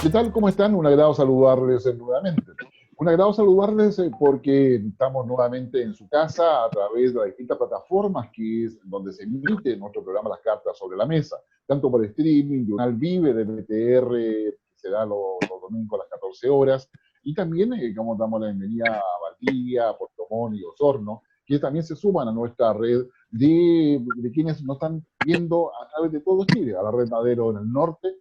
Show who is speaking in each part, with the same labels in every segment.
Speaker 1: ¿Qué tal? ¿Cómo están? Un agrado saludarles nuevamente. Un agrado saludarles porque estamos nuevamente en su casa a través de las distintas plataformas que es donde se emite nuestro programa Las Cartas sobre la Mesa, tanto por streaming, Diagonal Vive, de BTR, que se da los domingos a las 14 horas, y también, como damos la bienvenida a Valdivia, Puerto Montt y Osorno, que también se suman a nuestra red de quienes nos están viendo a través de todo Chile, a la red Madero en el norte,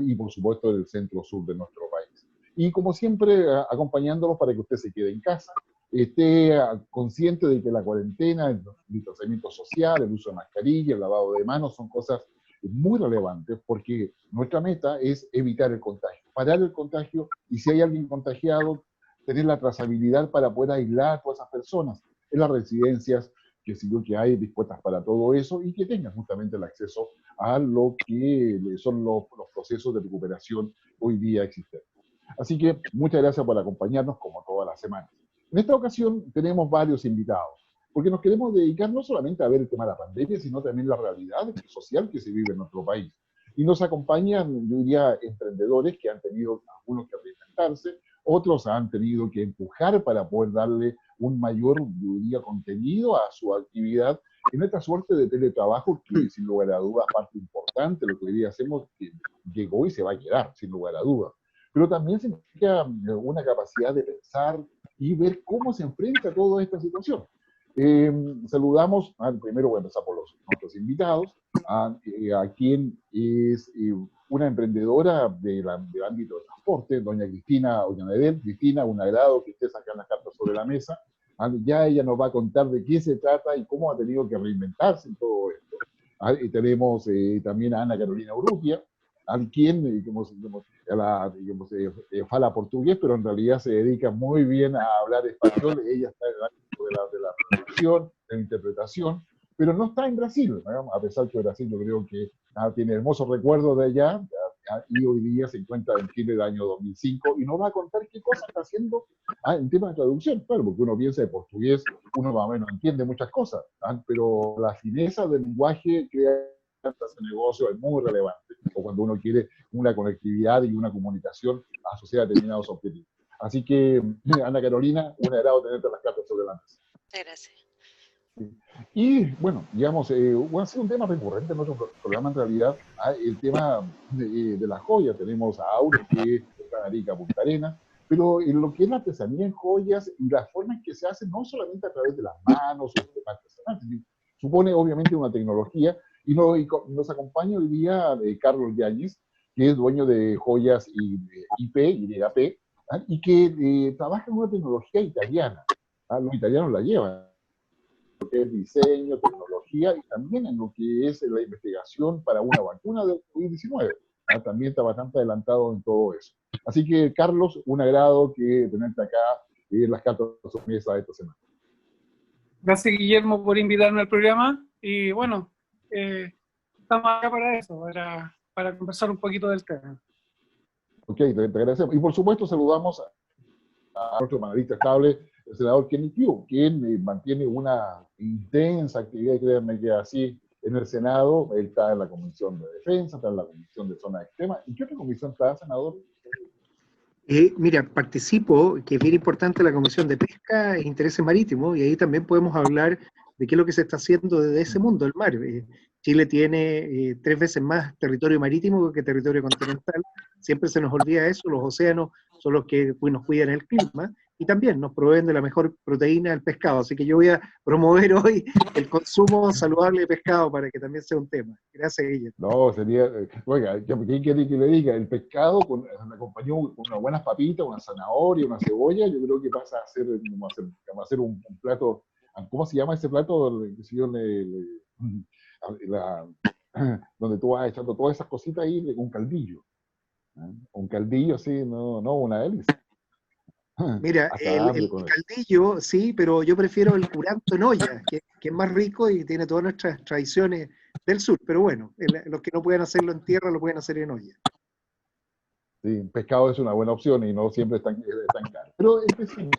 Speaker 1: y por supuesto del centro-sur de nuestro país. Y como siempre, acompañándolos para que usted se quede en casa, esté consciente de que la cuarentena, el distanciamiento social, el uso de mascarilla, el lavado de manos son cosas muy relevantes porque nuestra meta es evitar el contagio, parar el contagio y si hay alguien contagiado, tener la trazabilidad para poder aislar a todas esas personas en las residencias que sí que hay dispuestas para todo eso y que tengan justamente el acceso a lo que son los procesos de recuperación hoy día existentes. Así que muchas gracias por acompañarnos como todas las semanas. En esta ocasión tenemos varios invitados, porque nos queremos dedicar no solamente a ver el tema de la pandemia, sino también la realidad social que se vive en nuestro país. Y nos acompañan, yo diría, emprendedores que han tenido algunos que reinventarse, otros han tenido que empujar para poder darle un mayor, yo diría, contenido a su actividad en esta suerte de teletrabajo que sin lugar a dudas parte importante de lo que hoy día hacemos, que llegó y se va a quedar, sin lugar a dudas. Pero también significa una capacidad de pensar y ver cómo se enfrenta toda esta situación. Saludamos, primero voy a empezar por nuestros invitados, a quien es una emprendedora del ámbito del transporte, doña Cristina Ollanedel. Cristina, un agrado que estés acá en las cartas sobre la mesa. Ya ella nos va a contar de qué se trata y cómo ha tenido que reinventarse en todo esto. Y tenemos también a Ana Carolina Urrutia, a quien fala portugués, pero en realidad se dedica muy bien a hablar español. Ella está en el ámbito de la producción, de la interpretación, pero no está en Brasil, ¿no? A pesar que Brasil yo creo que tiene hermosos recuerdos de allá, y hoy día se encuentra en Chile del año 2005 y nos va a contar qué cosas está haciendo en temas de traducción. Claro, porque uno piensa de portugués, uno más o menos entiende muchas cosas, pero la fineza del lenguaje crea ese negocio es muy relevante, o cuando uno quiere una conectividad y una comunicación asociada a determinados objetivos. Así que, Ana Carolina, un agrado tenerte las cartas sobre la mesa.
Speaker 2: Gracias.
Speaker 1: Y bueno, digamos, ha sido un tema recurrente en nuestro programa en realidad, el tema de la joya. Tenemos a Aure, que está en Arica, Punta Arenas, pero en lo que es la artesanía en joyas y la forma en que se hace, no solamente a través de las manos o temas artesanales, supone obviamente una tecnología, y nos acompaña hoy día Carlos Yáñez, que es dueño de joyas YP, y que trabaja en una tecnología italiana. Los italianos la llevan, que es diseño, tecnología y también en lo que es la investigación para una vacuna del COVID-19. También está bastante adelantado en todo eso. Así que, Carlos, un agrado que tenerte acá en las cartas sobre mesa de esta semana.
Speaker 3: Gracias, Guillermo, por invitarme al programa. Y bueno, estamos acá para eso, para conversar un poquito del tema.
Speaker 1: Ok, te agradecemos. Y por supuesto, saludamos a nuestro panelista estable, el senador Kenny Pugh, quien mantiene una intensa actividad, créanme que así, en el Senado. Él está en la Comisión de Defensa, está en la Comisión de Zona Extrema. ¿En qué otra comisión está, senador?
Speaker 4: Mira, participo, que es bien importante, la Comisión de Pesca e Intereses Marítimos, y ahí también podemos hablar de qué es lo que se está haciendo desde ese mundo, el mar. Chile tiene 3 veces más territorio marítimo que territorio continental. Siempre se nos olvida eso. Los océanos son los que nos cuidan el clima y también nos proveen de la mejor proteína del pescado. Así que yo voy a promover hoy el consumo saludable de pescado para que también sea un tema. Gracias, Guillermo.
Speaker 1: No, sería, oiga, ¿quién quiere que le diga? El pescado acompañado con unas buenas papitas, una zanahoria, una cebolla, yo creo que pasa a ser como hacer un plato. ¿Cómo se llama ese plato? Donde tú vas echando todas esas cositas ahí, un caldillo. Un caldillo, sí, no, una hélice.
Speaker 4: Mira, el caldillo, sí, pero yo prefiero el curanto en olla, que es más rico y tiene todas nuestras tradiciones del sur. Pero bueno, los que no pueden hacerlo en tierra lo pueden hacer en olla.
Speaker 1: Sí, pescado es una buena opción y no siempre es tan caro. Pero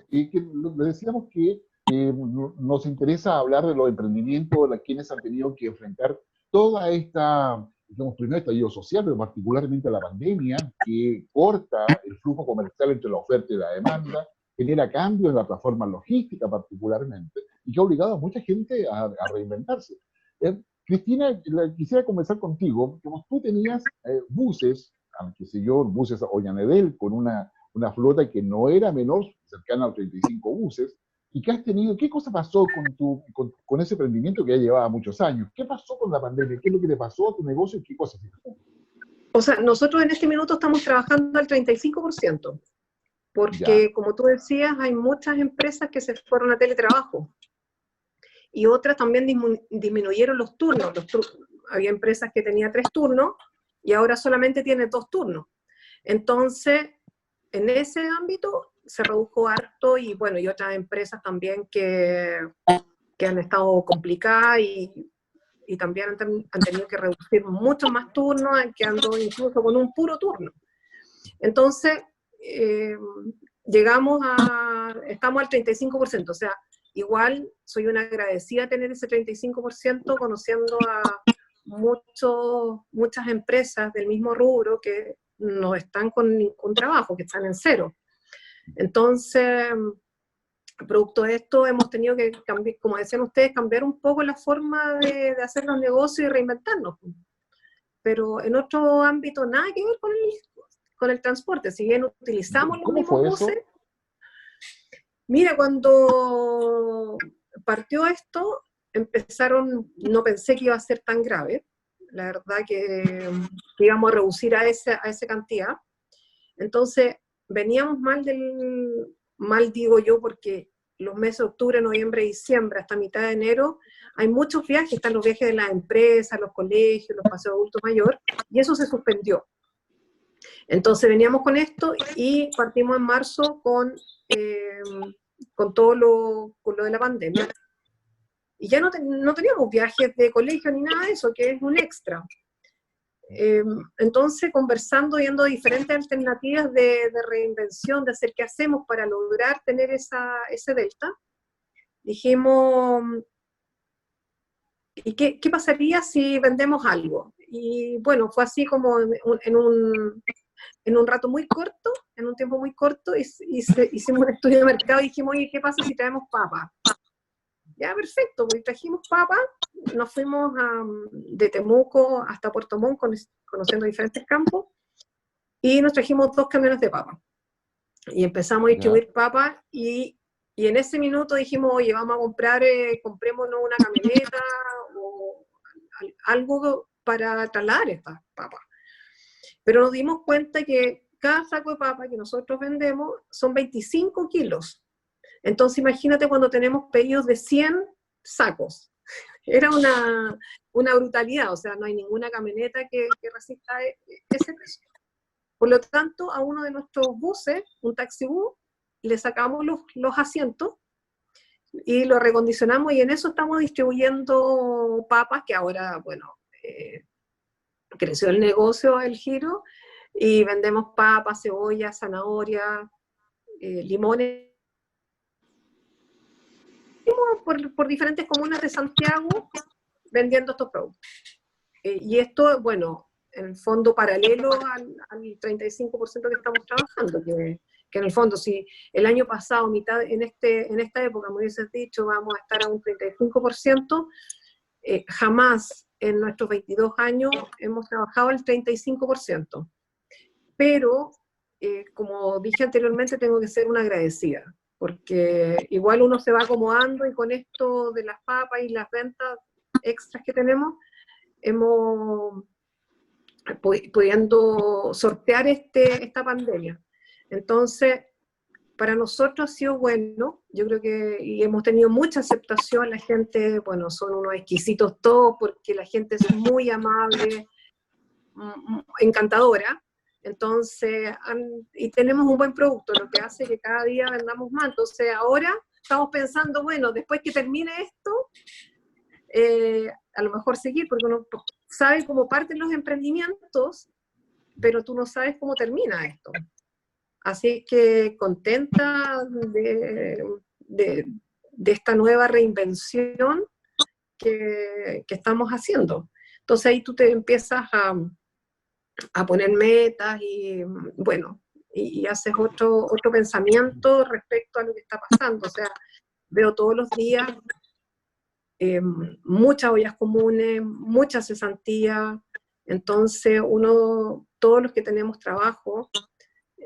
Speaker 1: le decíamos que nos interesa hablar de los emprendimientos, de quienes han tenido que enfrentar toda esta digamos, primer estallido social, pero particularmente la pandemia, que corta el flujo comercial entre la oferta y la demanda, genera cambios en la plataforma logística particularmente, y que ha obligado a mucha gente a reinventarse. Cristina, quisiera conversar contigo, como tú tenías buses, qué sé yo, buses Ollanedel, con una flota que no era menor, cercana a los 35 buses, y que has tenido, ¿qué cosa pasó con ese emprendimiento que ya llevaba muchos años? ¿Qué pasó con la pandemia? ¿Qué es lo que te pasó a tu negocio y qué cosas?
Speaker 2: O sea, nosotros en este minuto estamos trabajando al 35%, porque
Speaker 1: Ya.
Speaker 2: como tú decías, hay muchas empresas que se fueron a teletrabajo y otras también disminuyeron los turnos. Había empresas que tenían 3 turnos y ahora solamente tienen 2 turnos. Entonces, en ese ámbito se redujo harto y bueno, y otras empresas también que han estado complicadas y también han tenido que reducir mucho más turnos, quedando incluso con un puro turno. Entonces, estamos al 35%, o sea, igual soy una agradecida de tener ese 35%, conociendo a muchas empresas del mismo rubro que no están con ningún trabajo, que están en cero. Entonces, producto de esto hemos tenido que cambiar, como decían ustedes, cambiar un poco la forma de hacer los negocios y reinventarnos. Pero en otro ámbito nada que ver con el transporte, si bien utilizamos los mismos buses. Mira, cuando partió esto, no pensé que iba a ser tan grave, la verdad que íbamos a reducir a esa cantidad. Entonces, veníamos mal digo yo, porque los meses de octubre, noviembre, diciembre, hasta mitad de enero, hay muchos viajes, están los viajes de las empresas, los colegios, los paseos de adultos mayores, y eso se suspendió. Entonces veníamos con esto y partimos en marzo con todo lo de la pandemia. Y ya no teníamos viajes de colegio ni nada de eso, que es un extra. Entonces, conversando, viendo diferentes alternativas de reinvención, de hacer qué hacemos para lograr tener ese delta, dijimos, ¿y qué pasaría si vendemos algo? Y bueno, fue así como en un rato muy corto, en un tiempo muy corto, hicimos un estudio de mercado y dijimos, oye, ¿qué pasa si traemos papas? Ya, perfecto, pues trajimos papas, nos fuimos de Temuco hasta Puerto Montt, conociendo diferentes campos, y nos trajimos 2 camiones de papas. Y empezamos a distribuir papas, y en ese minuto dijimos, oye, vamos a comprémonos una camioneta o algo para trasladar estas papas. Pero nos dimos cuenta que cada saco de papa que nosotros vendemos son 25 kilos. Entonces imagínate cuando tenemos pedidos de 100 sacos. Era una brutalidad, o sea, no hay ninguna camioneta que resista ese peso. Por lo tanto, a uno de nuestros buses, un taxibús, le sacamos los asientos y lo recondicionamos, y en eso estamos distribuyendo papas, que ahora, bueno, creció el negocio, el giro, y vendemos papas, cebollas, zanahoria, limones, por diferentes comunas de Santiago vendiendo estos productos. Y esto, bueno, en el fondo paralelo al 35% que estamos trabajando, que en el fondo, si el año pasado, en esta época, me hubieses dicho, vamos a estar a un 35%, jamás en nuestros 22 años hemos trabajado al 35%. Pero, como dije anteriormente, tengo que ser una agradecida, porque igual uno se va acomodando, y con esto de las papas y las ventas extras que tenemos, hemos pudiendo sortear esta pandemia. Entonces, para nosotros ha sido bueno, yo creo que, y hemos tenido mucha aceptación, la gente, bueno, son unos exquisitos todos, porque la gente es muy amable, encantadora. Entonces, y tenemos un buen producto, lo que hace que cada día vendamos más. Entonces, ahora estamos pensando, bueno, después que termine esto, a lo mejor seguir, porque uno sabe cómo parten los emprendimientos, pero tú no sabes cómo termina esto. Así que contenta de esta nueva reinvención que estamos haciendo. Entonces ahí tú te empiezas a poner metas y, bueno, y haces otro pensamiento respecto a lo que está pasando. O sea, veo todos los días muchas ollas comunes, muchas cesantías. Entonces todos los que tenemos trabajo,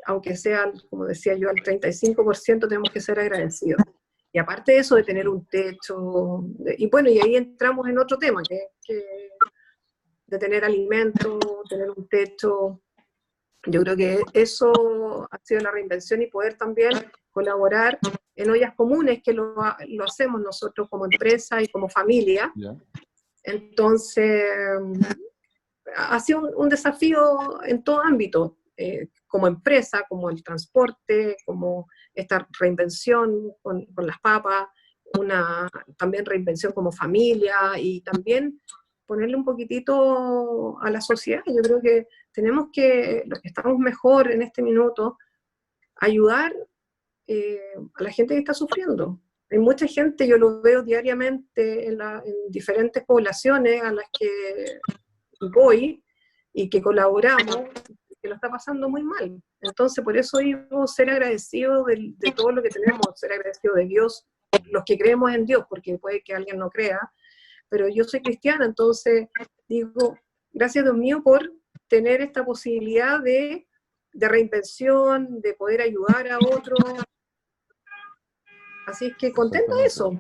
Speaker 2: aunque sea, como decía yo, al 35%, tenemos que ser agradecidos. Y aparte de eso, de tener un techo, y bueno, y ahí entramos en otro tema, que de tener alimento, tener un techo. Yo creo que eso ha sido la reinvención, y poder también colaborar en ollas comunes, que lo hacemos nosotros como empresa y como familia.
Speaker 1: ¿Ya?
Speaker 2: Entonces, ha sido un desafío en todo ámbito, como empresa, como el transporte, como esta reinvención con las papas, también reinvención como familia, y también ponerle un poquitito a la sociedad. Yo creo que tenemos que, los que estamos mejor en este minuto, ayudar a la gente que está sufriendo. Hay mucha gente, yo lo veo diariamente en diferentes poblaciones a las que voy y que colaboramos, que lo está pasando muy mal. Entonces, por eso digo, ser agradecido de todo lo que tenemos, ser agradecido de Dios, los que creemos en Dios, porque puede que alguien no crea, pero yo soy cristiana, entonces digo, gracias Dios mío por tener esta posibilidad de reinvención, de poder ayudar a otros. Así es que contenta de eso.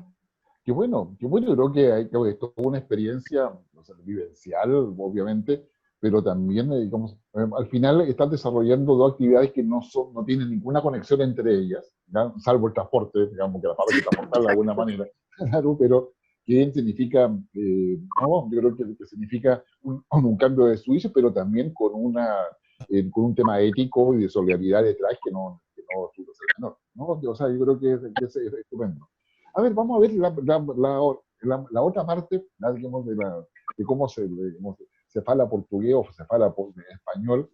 Speaker 1: Qué bueno, yo creo que esto es una experiencia, o sea, vivencial, obviamente, pero también, digamos, al final estás desarrollando dos actividades que no tienen ninguna conexión entre ellas, ¿ya? Salvo el transporte, digamos, que la parte transportar de alguna manera, claro, pero que significa, no, yo creo que significa un cambio de juicio, pero también con con un tema ético y de solidaridad detrás que no resulta ser menor, ¿no? O sea, yo creo que es estupendo. A ver, vamos a ver la otra parte, digamos, de cómo se fala portugués o se fala español.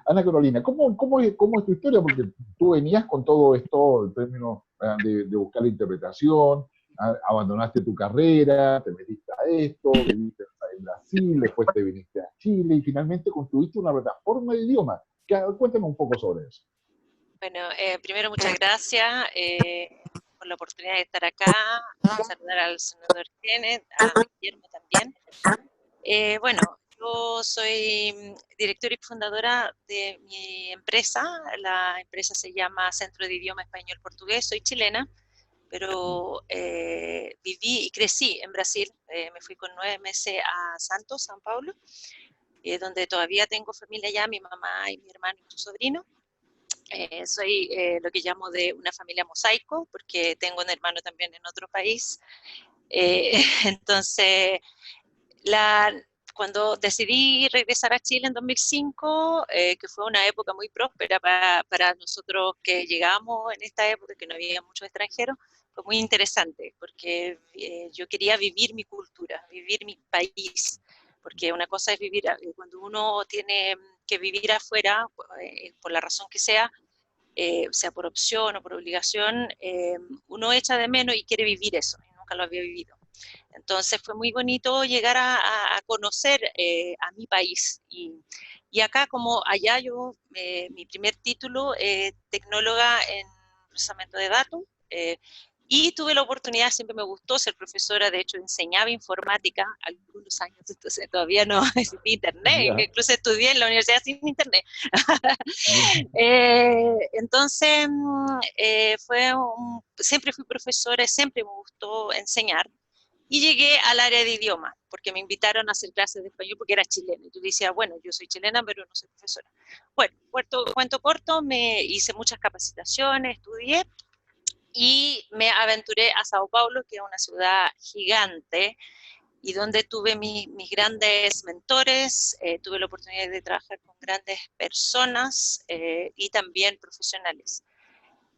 Speaker 1: Ana Carolina, ¿cómo es tu historia? Porque tú venías con todo esto, en términos de buscar la interpretación, abandonaste tu carrera, te metiste a esto, viviste en Brasil, después te viniste a Chile y finalmente construiste una plataforma de idioma. Cuéntame un poco sobre eso.
Speaker 5: Bueno, primero muchas gracias por la oportunidad de estar acá, saludar al senador Kenneth, a Guillermo también. Bueno, yo soy directora y fundadora de mi empresa. La empresa se llama Centro de Idioma Español Portugués. Soy chilena, pero viví y crecí en Brasil. Me fui con 9 meses a Santos, São Paulo, donde todavía tengo familia allá, mi mamá y mi hermano y mi sobrino. Soy lo que llamo de una familia mosaico, porque tengo un hermano también en otro país. Entonces, cuando decidí regresar a Chile en 2005, que fue una época muy próspera para nosotros que llegamos en esta época, que no había muchos extranjeros, fue muy interesante, porque yo quería vivir mi cultura, vivir mi país, porque una cosa es vivir, cuando uno tiene que vivir afuera, por la razón que sea por opción o por obligación, uno echa de menos y quiere vivir eso, y nunca lo había vivido. Entonces fue muy bonito llegar a conocer a mi país. Y acá, como allá, yo, mi primer título, tecnóloga en procesamiento de datos, y tuve la oportunidad, siempre me gustó ser profesora, de hecho enseñaba informática algunos años, entonces todavía no existía internet, yeah. Incluso estudié en la universidad sin internet. Entonces, siempre fui profesora, siempre me gustó enseñar. Y llegué al área de idiomas, porque me invitaron a hacer clases de español porque era chilena. Yo decía, bueno, yo soy chilena, pero no soy profesora. Bueno, cuento corto, me hice muchas capacitaciones, estudié, y me aventuré a Sao Paulo, que es una ciudad gigante, y donde tuve mis grandes mentores, tuve la oportunidad de trabajar con grandes personas y también profesionales.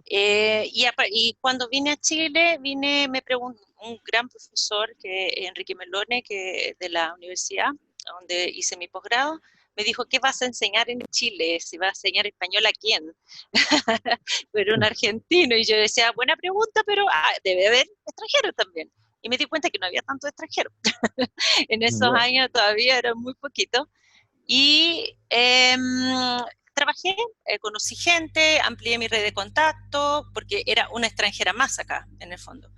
Speaker 5: Y cuando vine a Chile, me preguntó un gran profesor, Enrique Melone, de la universidad, donde hice mi posgrado, me dijo, ¿qué vas a enseñar en Chile? ¿Si vas a enseñar español a quién? Pero un argentino. Y yo decía, buena pregunta, pero debe haber extranjeros también. y me di cuenta que no había tanto extranjero. En esos
Speaker 1: Ya.
Speaker 5: años todavía eran muy poquitos. Y trabajé, conocí gente, amplié mi red de contacto, porque era una extranjera más acá, en el fondo.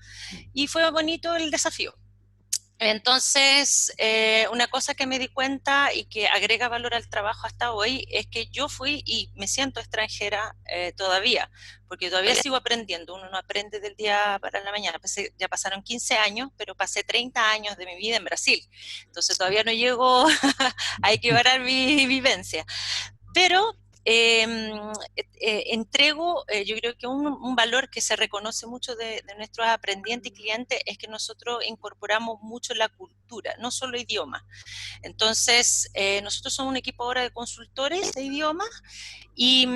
Speaker 5: Y fue bonito el desafío. Entonces, una cosa que me di cuenta y que agrega valor al trabajo hasta hoy es que yo fui y me siento extranjera todavía, porque todavía sigo aprendiendo. Uno no aprende del día para la mañana. Ya pasaron 15 años, pero pasé 30 años de mi vida en Brasil. Entonces todavía no llego a equiparar mi vivencia. Pero entrego, yo creo que un valor que se reconoce mucho de nuestros aprendientes y clientes es que nosotros incorporamos mucho la cultura, no solo idioma. Entonces, nosotros somos un equipo ahora de consultores de idiomas y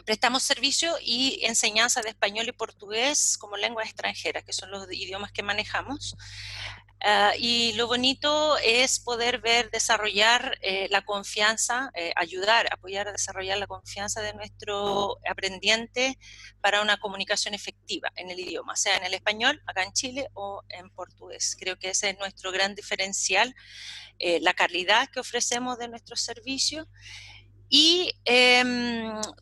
Speaker 5: prestamos servicio y enseñanza de español y portugués como lenguas extranjeras, que son los idiomas que manejamos. Y lo bonito es poder ver desarrollar la confianza, ayudar, apoyar a desarrollar la confianza de nuestro aprendiente para una comunicación efectiva en el idioma, sea en el español, acá en Chile, o en portugués. Creo que ese es nuestro gran diferencial, la calidad que ofrecemos de nuestros servicios. Y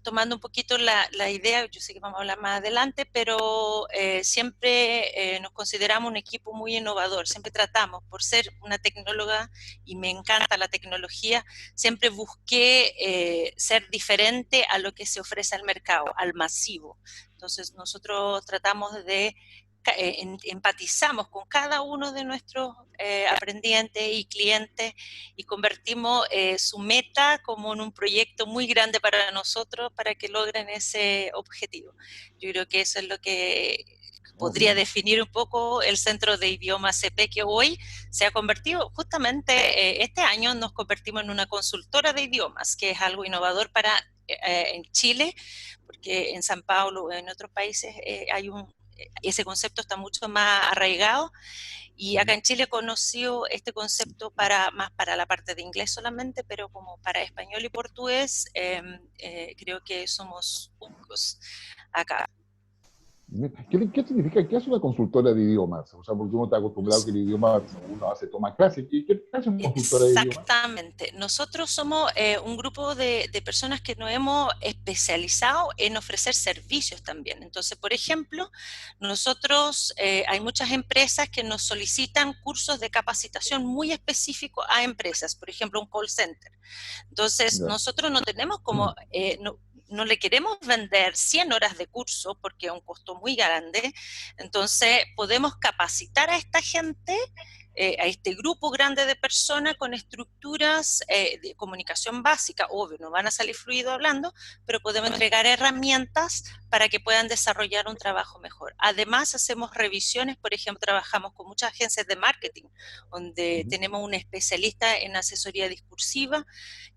Speaker 5: tomando un poquito la idea, yo sé que vamos a hablar más adelante, pero siempre nos consideramos un equipo muy innovador, siempre tratamos, por ser una tecnóloga y me encanta la tecnología, siempre busqué ser diferente a lo que se ofrece al mercado, al masivo. Entonces nosotros tratamos de empatizamos con cada uno de nuestros aprendientes y clientes y convertimos su meta como en un proyecto muy grande para nosotros para que logren ese objetivo. Yo creo que eso es lo que podría definir un poco el Centro de Idiomas CP, que hoy se ha convertido, justamente este año nos convertimos en una consultora de idiomas, que es algo innovador para en Chile, porque en San Paulo o en otros países ese concepto está mucho más arraigado, y acá en Chile he conocido este concepto más para la parte de inglés solamente, pero como para español y portugués, creo que somos únicos acá.
Speaker 1: ¿Qué significa? ¿Qué es una consultora de idiomas? O sea, porque uno está acostumbrado que el idioma uno toma clases. ¿Qué hace una consultora de idiomas?
Speaker 5: Exactamente. Nosotros somos un grupo de personas que nos hemos especializado en ofrecer servicios también. Entonces, por ejemplo, nosotros, hay muchas empresas que nos solicitan cursos de capacitación muy específicos a empresas, por ejemplo, un call center. Entonces, nosotros no tenemos como... no le queremos vender 100 horas de curso porque es un costo muy grande, entonces podemos capacitar a esta gente, a este grupo grande de personas con estructuras de comunicación básica. Obvio, no van a salir fluido hablando, pero podemos entregar herramientas para que puedan desarrollar un trabajo mejor. Además, hacemos revisiones, por ejemplo, trabajamos con muchas agencias de marketing, donde tenemos un especialista en asesoría discursiva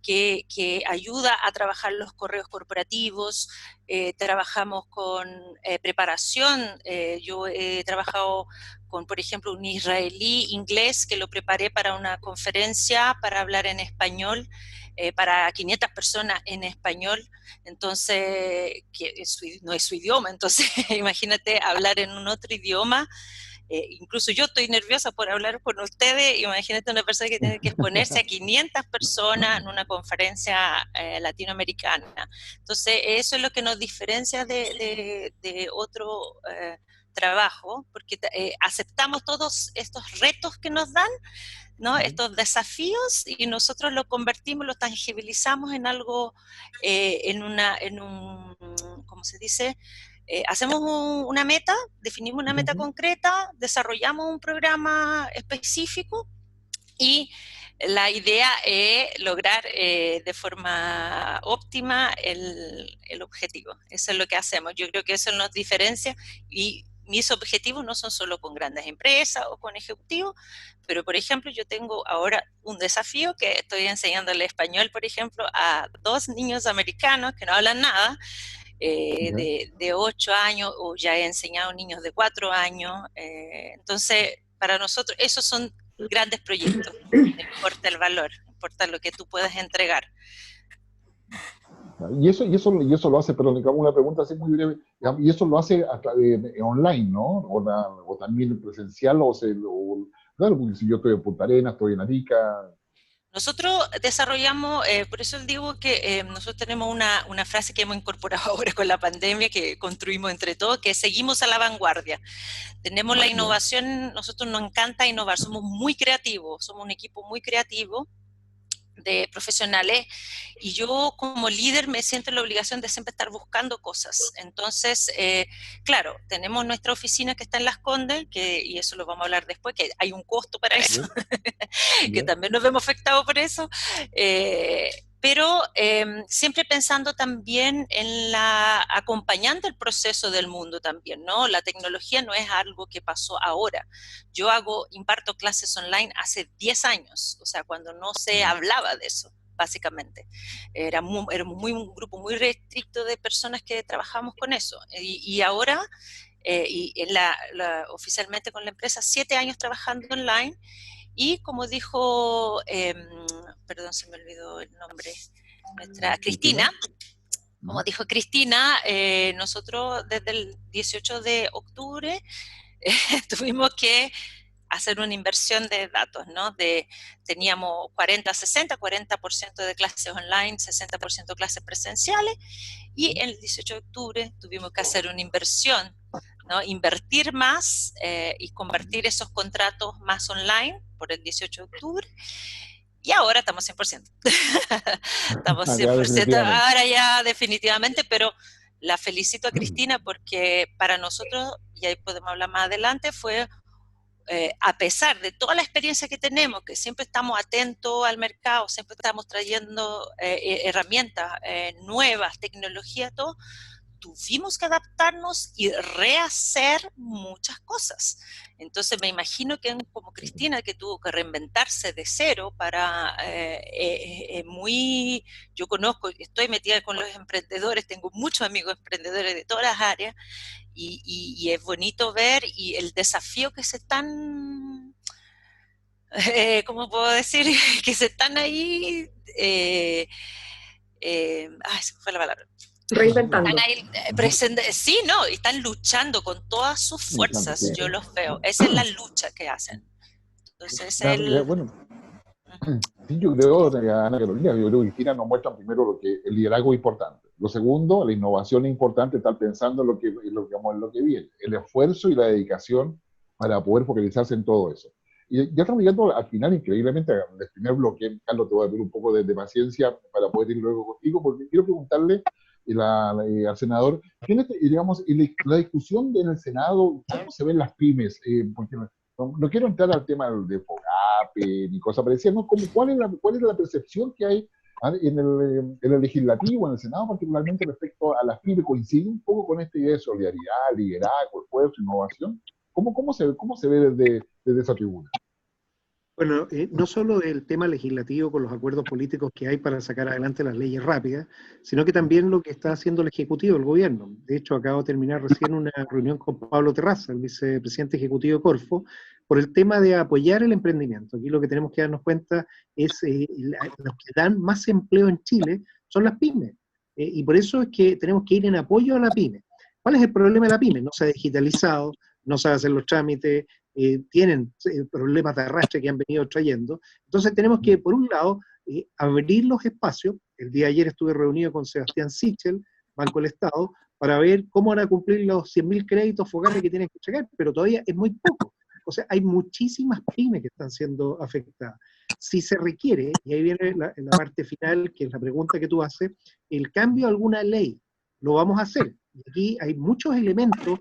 Speaker 5: que ayuda a trabajar los correos corporativos, trabajamos con preparación, yo he trabajado con, por ejemplo, un israelí inglés que lo preparé para una conferencia para hablar en español, para 500 personas en español, entonces, no es su idioma, entonces imagínate hablar en un otro idioma. Incluso yo estoy nerviosa por hablar con ustedes. Imagínate una persona que tiene que exponerse a 500 personas en una conferencia latinoamericana. Entonces, eso es lo que nos diferencia de otro trabajo, porque aceptamos todos estos retos que nos dan, ¿no? Estos desafíos, y nosotros lo convertimos, lo tangibilizamos en algo, ¿cómo se dice? Hacemos una meta, definimos una meta concreta, desarrollamos un programa específico y la idea es lograr de forma óptima el objetivo. Eso es lo que hacemos. Yo creo que eso nos diferencia, y mis objetivos no son solo con grandes empresas o con ejecutivos, pero por ejemplo yo tengo ahora un desafío que estoy enseñándole español, por ejemplo, a 2 niños americanos que no hablan nada, de 8 años, o ya he enseñado a niños de 4 años. Entonces, para nosotros esos son grandes proyectos, no importa el valor, no importa lo que tú puedas entregar.
Speaker 1: Y eso lo hace, perdón, una pregunta así muy breve, y eso lo hace online, ¿no? O también presencial, claro, porque si yo estoy en Punta Arenas, estoy en Arica.
Speaker 5: Nosotros desarrollamos, por eso digo que nosotros tenemos una frase que hemos incorporado ahora con la pandemia, que construimos entre todos, que seguimos a la vanguardia. Tenemos la innovación, nosotros nos encanta innovar, somos muy creativos, somos un equipo muy creativo de profesionales, y yo como líder me siento en la obligación de siempre estar buscando cosas. Entonces, claro, tenemos nuestra oficina que está en Las Condes, y eso lo vamos a hablar después, que hay un costo para eso, que también nos vemos afectados por eso, pero siempre pensando también en acompañando el proceso del mundo también, ¿no? La tecnología no es algo que pasó ahora. Yo imparto clases online hace 10 años, o sea, cuando no se hablaba de eso, básicamente. Éramos un grupo muy restricto de personas que trabajamos con eso. Y ahora, oficialmente con la empresa, 7 años trabajando online. Y como dijo, perdón, se me olvidó el nombre, nuestra Cristina, como dijo Cristina, nosotros desde el 18 de octubre tuvimos que hacer una inversión de datos, ¿no? Teníamos 40% de clases online, 60% clases presenciales, y el 18 de octubre tuvimos que hacer una inversión, ¿no? Invertir más y convertir esos contratos más online por el 18 de octubre, y ahora estamos 100%. Estamos 100% ahora ya definitivamente, pero la felicito a Cristina porque para nosotros, y ahí podemos hablar más adelante, fue a pesar de toda la experiencia que tenemos, que siempre estamos atentos al mercado, siempre estamos trayendo herramientas nuevas, tecnología, todo, tuvimos que adaptarnos y rehacer muchas cosas. Entonces me imagino que como Cristina, que tuvo que reinventarse de cero para yo conozco, estoy metida con los emprendedores, tengo muchos amigos emprendedores de todas las áreas, y es bonito ver y el desafío que se están, ¿cómo puedo decir? Que se están ahí, se me fue la palabra.
Speaker 2: Reinventando.
Speaker 5: Están ahí, sí, no, están luchando con todas sus fuerzas, yo los veo. Esa es la lucha que hacen. Entonces,
Speaker 1: bueno, sí, yo creo, Ana Carolina, yo creo que Cristina nos muestra primero el liderazgo es importante. Lo segundo, la innovación es importante, estar pensando en lo que viene, el esfuerzo y la dedicación para poder focalizarse en todo eso. Y ya estamos llegando al final, increíblemente, del primer bloque. Carlos, te voy a pedir un poco de paciencia para poder ir luego contigo, porque quiero preguntarle al senador, digamos, la discusión en el Senado, ¿cómo se ven las pymes? Porque no quiero entrar al tema de FOGAPE ni cosas parecidas, ¿no? ¿Cuál es la percepción que hay en el legislativo, en el Senado particularmente, respecto a las pymes? ¿Coincide un poco con esta idea de solidaridad, liderazgo, esfuerzo, innovación? ¿Cómo se ve desde esa tribuna?
Speaker 4: Bueno, no solo del tema legislativo con los acuerdos políticos que hay para sacar adelante las leyes rápidas, sino que también lo que está haciendo el Ejecutivo, el gobierno. De hecho, acabo de terminar recién una reunión con Pablo Terraza, el vicepresidente ejecutivo de Corfo, por el tema de apoyar el emprendimiento. Aquí lo que tenemos que darnos cuenta es los que dan más empleo en Chile son las pymes. Y por eso es que tenemos que ir en apoyo a la pyme. ¿Cuál es el problema de la pyme? No se ha digitalizado, no sabe hacer los trámites, tienen problemas de arrastre que han venido trayendo. Entonces tenemos que, por un lado, abrir los espacios. El día de ayer estuve reunido con Sebastián Sichel, Banco del Estado, para ver cómo van a cumplir los 100.000 créditos FOGAPE que tienen que llegar, pero todavía es muy poco. O sea, hay muchísimas pymes que están siendo afectadas. Si se requiere, y ahí viene la parte final, que es la pregunta que tú haces, el cambio a alguna ley, lo vamos a hacer. Y aquí hay muchos elementos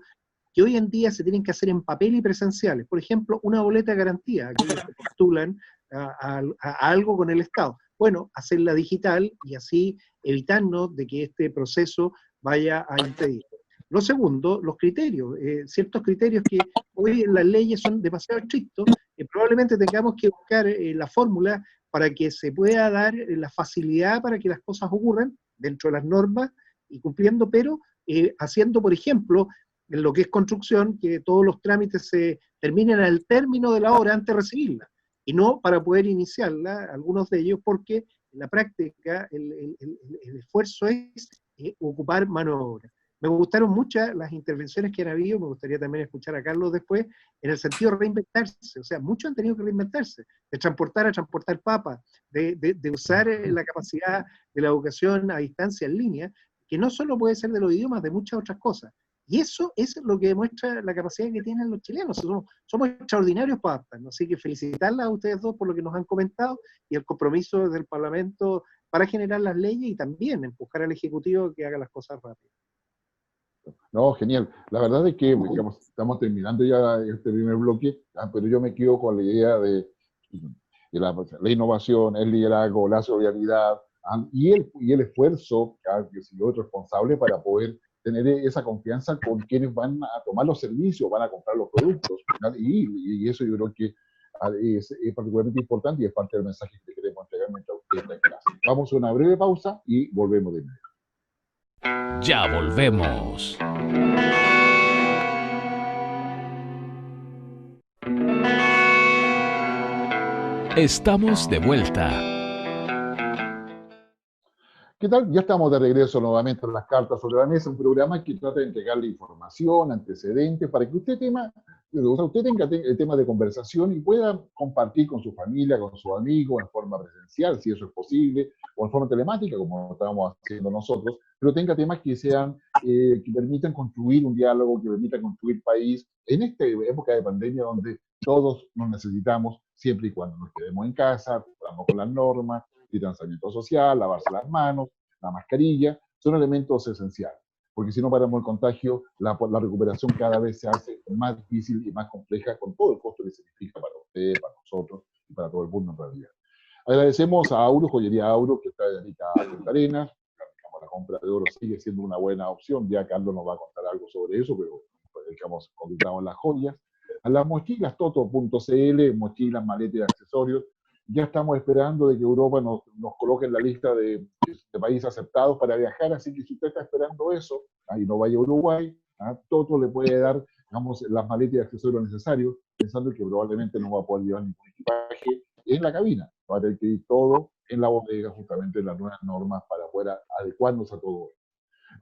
Speaker 4: que hoy en día se tienen que hacer en papel y presenciales. Por ejemplo, una boleta de garantía, aquellos que postulan a algo con el Estado. Bueno, hacerla digital y así evitarnos de que este proceso vaya a impedir. Lo segundo, los criterios. Ciertos criterios que hoy en las leyes son demasiado estrictos, probablemente tengamos que buscar la fórmula para que se pueda dar la facilidad para que las cosas ocurran dentro de las normas y cumpliendo, pero haciendo, por ejemplo, en lo que es construcción, que todos los trámites se terminen al término de la obra antes de recibirla, y no para poder iniciarla, algunos de ellos, porque En la práctica, el esfuerzo es ocupar mano de obra. Me gustaron muchas las intervenciones que han habido, me gustaría también escuchar a Carlos después, en el sentido de reinventarse, o sea, muchos han tenido que reinventarse, de transportar a transportar papas, de usar la capacidad de la educación a distancia en línea, que no solo puede ser de los idiomas, de muchas otras cosas. Y eso es lo que demuestra la capacidad que tienen los chilenos, somos extraordinarios para adaptarnos, así que felicitarlas a ustedes dos por lo que nos han comentado y el compromiso del Parlamento para generar las leyes y también empujar al Ejecutivo que haga las cosas rápido.
Speaker 1: No, genial. La verdad es que digamos, estamos terminando ya este primer bloque, pero yo me quedo con la idea de la innovación, el liderazgo, la solidaridad y el esfuerzo que si otro responsable para poder tener esa confianza con quienes van a tomar los servicios, van a comprar los productos. Y eso yo creo que es particularmente importante y es parte del mensaje que queremos entregar mientras ustedes están en clase. Vamos a una breve pausa y volvemos de nuevo.
Speaker 6: Ya volvemos. Estamos de vuelta.
Speaker 1: ¿Qué tal? Ya estamos de regreso nuevamente en Las Cartas sobre la Mesa, un programa que trata de entregarle información, antecedentes, para que usted tenga el tema de conversación y pueda compartir con su familia, con sus amigos, en forma presencial, si eso es posible, o en forma telemática, como estábamos haciendo nosotros, pero tenga temas que sean, que permitan construir un diálogo, que permitan construir país, en esta época de pandemia donde todos nos necesitamos, siempre y cuando nos quedemos en casa, cumplamos con las normas, distanciamiento social, lavarse las manos, la mascarilla, son elementos esenciales. Porque si no paramos el contagio, la recuperación cada vez se hace más difícil y más compleja con todo el costo que significa para usted, para nosotros y para todo el mundo en realidad. Agradecemos a Auro, Joyería Auro, que está dedicada a Punta Arenas. La compra de oro sigue siendo una buena opción. Ya Carlos nos va a contar algo sobre eso, pero digamos, concentramos las joyas. A las mochilas toto.cl, mochilas, maletas y accesorios. Ya estamos esperando de que Europa nos coloque en la lista de países aceptados para viajar, así que si usted está esperando eso, y no vaya a Uruguay, Toto le puede dar, digamos, las maletas y accesorios necesarios, pensando que probablemente no va a poder llevar ningún equipaje en la cabina, va a tener que ir todo en la bodega, justamente en las nuevas normas para poder adecuarnos a todo.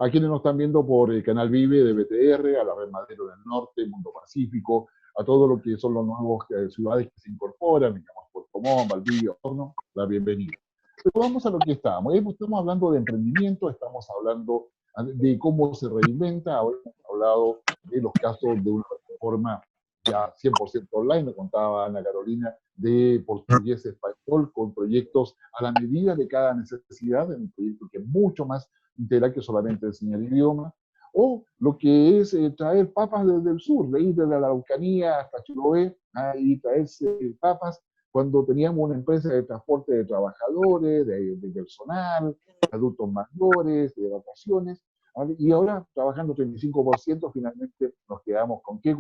Speaker 1: A quienes nos están viendo por el Canal Vive de BTR, a la Red Madero del Norte, Mundo Pacífico, a todo lo que son los nuevos ciudades que se incorporan, digamos, Puerto Montt, Valdivia, Osorno, la bienvenida. Pero vamos a lo que estamos. Estamos hablando de emprendimiento, estamos hablando de cómo se reinventa, ahora hemos hablado de los casos de una plataforma ya 100% online, me contaba Ana Carolina, de portugués español, con proyectos a la medida de cada necesidad, un proyecto que es mucho más integral que solamente enseñar idioma, o lo que es traer papas desde el sur, de ir desde la Araucanía hasta Chiloé, y traerse papas cuando teníamos una empresa de transporte de trabajadores, de personal, de adultos mayores, de vacaciones, ¿vale? Y ahora trabajando 35%, finalmente nos quedamos con que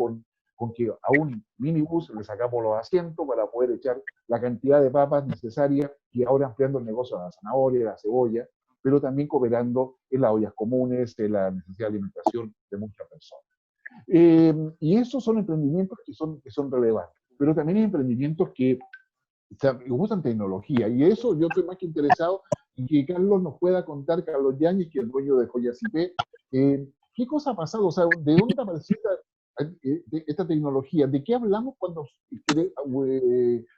Speaker 1: a un minibús le sacamos los asientos para poder echar la cantidad de papas necesarias y ahora ampliando el negocio a la zanahoria, la cebolla, pero también cooperando en las ollas comunes, en la necesidad de alimentación de muchas personas. Y esos son emprendimientos que son relevantes, pero también hay emprendimientos que usan tecnología, y eso yo estoy más que interesado en que Carlos nos pueda contar, Carlos Yáñez, que es el dueño de Joyas IP, ¿qué cosa ha pasado? O sea, ¿de dónde apareció esta tecnología? ¿De qué hablamos cuando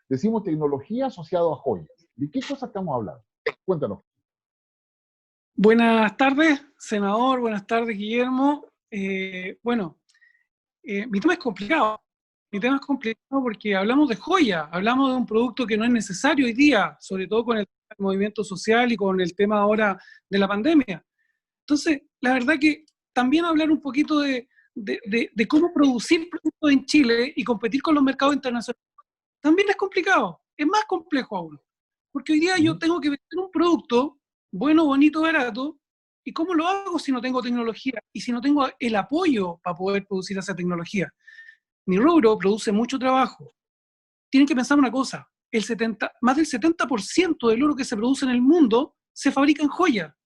Speaker 1: decimos tecnología asociada a joyas? ¿De qué cosa estamos hablando? Cuéntanos.
Speaker 3: Buenas tardes, senador. Buenas tardes, Guillermo. Mi tema es complicado. Mi tema es complicado porque hablamos de joya, hablamos de un producto que no es necesario hoy día, sobre todo con el movimiento social y con el tema ahora de la pandemia. Entonces, la verdad que también hablar un poquito de cómo producir productos en Chile y competir con los mercados internacionales también es complicado, es más complejo aún. Porque hoy día yo tengo que vender un producto bueno, bonito, barato, ¿y cómo lo hago si no tengo tecnología y si no tengo el apoyo para poder producir esa tecnología? Mi rubro produce mucho trabajo. Tienen que pensar una cosa, más del 70% del oro que se produce en el mundo se fabrica en joya.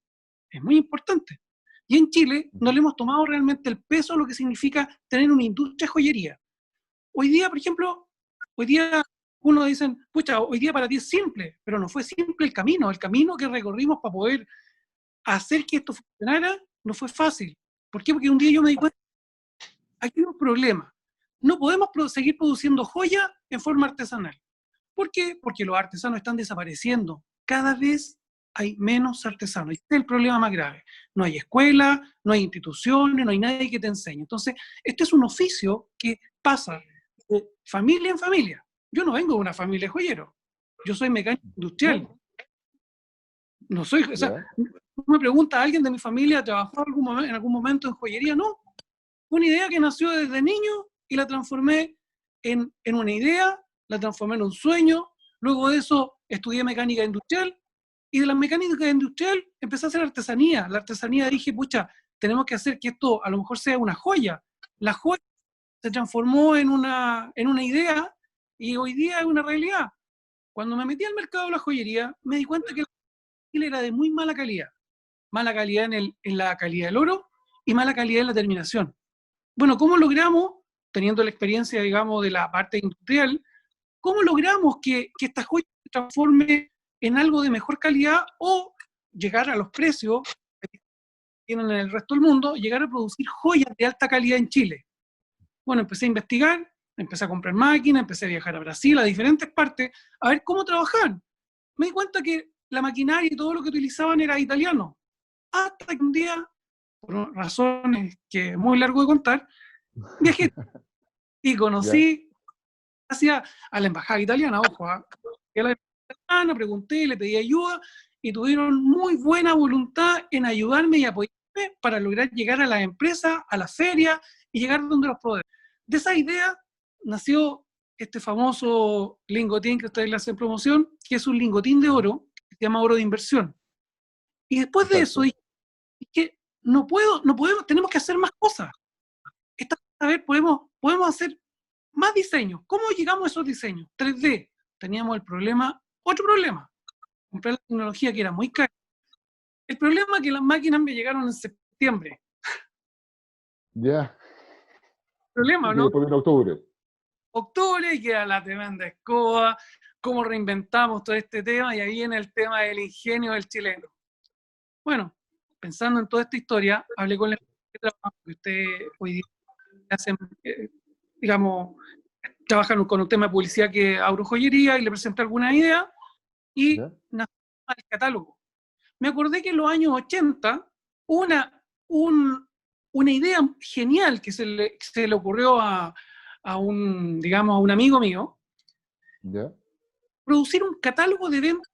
Speaker 3: Es muy importante. Y en Chile no le hemos tomado realmente el peso a lo que significa tener una industria de joyería. Hoy día, por ejemplo, uno dicen, pucha, hoy día para ti es simple, pero no fue simple el camino que recorrimos para poder hacer que esto funcionara no fue fácil. ¿Por qué? Porque un día yo me di cuenta, aquí hay un problema. No podemos seguir produciendo joyas en forma artesanal. ¿Por qué? Porque los artesanos están desapareciendo. Cada vez hay menos artesanos. Este es el problema más grave. No hay escuela, no hay instituciones, no hay nadie que te enseñe. Entonces, este es un oficio que pasa de familia en familia. Yo no vengo de una familia de joyeros. Yo soy mecánico industrial. No soy, o sea, me pregunta alguien de mi familia, ¿trabajó en algún momento en joyería? No. Fue una idea que nació desde niño y la transformé en una idea, la transformé en un sueño. Luego de eso estudié mecánica industrial y de la mecánica industrial empecé a hacer artesanía. La artesanía dije, pucha, tenemos que hacer que esto a lo mejor sea una joya. La joya se transformó en una idea y hoy día es una realidad. Cuando me metí al mercado de la joyería, me di cuenta que la joyería era de muy mala calidad. Mala calidad en la calidad del oro y mala calidad en la terminación. Bueno, ¿cómo logramos, teniendo la experiencia, digamos, de la parte industrial, cómo logramos que esta joya se transforme en algo de mejor calidad o llegar a los precios que tienen en el resto del mundo, llegar a producir joyas de alta calidad en Chile? Bueno, empecé a investigar, empecé a comprar máquinas, empecé a viajar a Brasil, a diferentes partes, a ver cómo trabajaban. Me di cuenta que la maquinaria y todo lo que utilizaban era italiano. Hasta que un día, por razones que es muy largo de contar, viajé y conocí a la embajada italiana, ojo, a la embajada italiana, pregunté, le pedí ayuda y tuvieron muy buena voluntad en ayudarme y apoyarme para lograr llegar a las empresas, a las ferias y llegar donde los proveedores. De esa idea nació este famoso lingotín que ustedes le hacen promoción, que es un lingotín de oro, que se llama oro de inversión. Y después de eso dije que no podemos, tenemos que hacer más cosas. A ver, podemos hacer más diseños. ¿Cómo llegamos a esos diseños? 3D. Teníamos otro problema. Comprar la tecnología que era muy cara. El problema es que las máquinas me llegaron en septiembre.
Speaker 1: Ya.
Speaker 3: Problema, ¿no?
Speaker 1: Después en octubre.
Speaker 3: Octubre, que era la tremenda escoba, cómo reinventamos todo este tema, y ahí viene el tema del ingenio del chileno. Bueno, pensando en toda esta historia, hablé con la empresa de trabajo que ustedes hoy día hacen, digamos, trabajan con un tema de publicidad que es agrojoyería, y le presenté alguna idea, y nació el catálogo. Me acordé que en los años 80, una idea genial que se le ocurrió a un amigo mío, producir un catálogo de venta,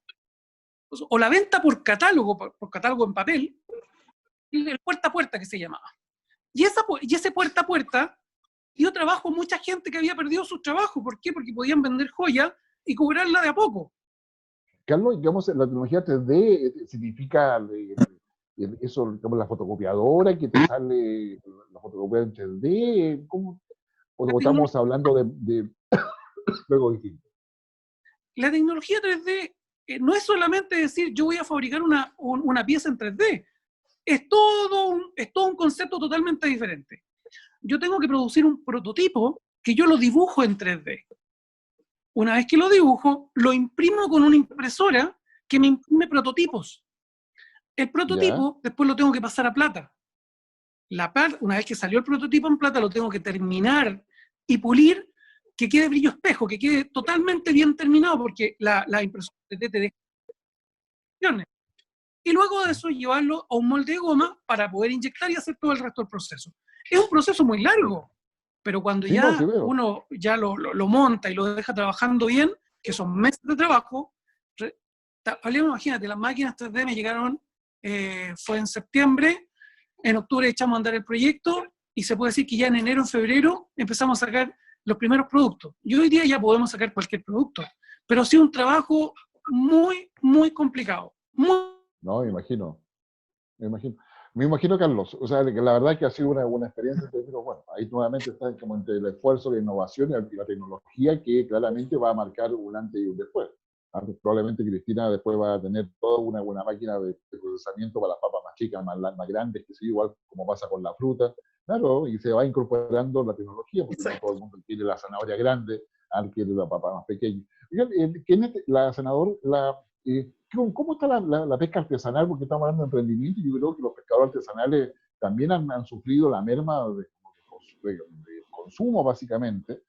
Speaker 3: o la venta por catálogo en papel, el puerta a puerta que se llamaba. Y ese puerta a puerta dio trabajo a mucha gente que había perdido sus trabajos. ¿Por qué? Porque podían vender joyas y cobrarla de a poco.
Speaker 1: Carlos, digamos, la tecnología 3D significa eso, digamos, la fotocopiadora que te sale la fotocopia en 3D. ¿Cómo? ¿O estamos hablando de algo distinto?
Speaker 3: La tecnología 3D no es solamente decir yo voy a fabricar una pieza en 3D. Es todo un concepto totalmente diferente. Yo tengo que producir un prototipo que yo lo dibujo en 3D. Una vez que lo dibujo, lo imprimo con una impresora que me imprime prototipos. El prototipo después lo tengo que pasar a plata. Una vez que salió el prototipo en plata, lo tengo que terminar y pulir, que quede brillo espejo, que quede totalmente bien terminado, porque la impresora 3D te deja. Y luego de eso llevarlo a un molde de goma para poder inyectar y hacer todo el resto del proceso. Es un proceso muy largo, pero cuando uno ya lo monta y lo deja trabajando bien, que son meses de trabajo, imagínate, las máquinas 3D me llegaron, fue en septiembre, en octubre echamos a andar el proyecto y se puede decir que ya en enero, en febrero empezamos a sacar los primeros productos. Y hoy día ya podemos sacar cualquier producto, pero ha sido un trabajo muy, muy complicado.
Speaker 1: No, me imagino. Me imagino, Carlos. O sea, que la verdad es que ha sido una buena experiencia, pero bueno, ahí nuevamente está como entre el esfuerzo, la innovación y la tecnología que claramente va a marcar un antes y un después. Probablemente Cristina después va a tener toda una buena máquina de procesamiento para las papas más chicas, más grandes, que sí, igual como pasa con la fruta. Claro, y se va incorporando la tecnología, porque no todo el mundo tiene la zanahoria grande, al que es la papa más pequeña. Oigan, Kenneth, la senador, ¿cómo está la pesca artesanal? Porque estamos hablando de emprendimiento y yo creo que los pescadores artesanales también han sufrido la merma de consumo, básicamente.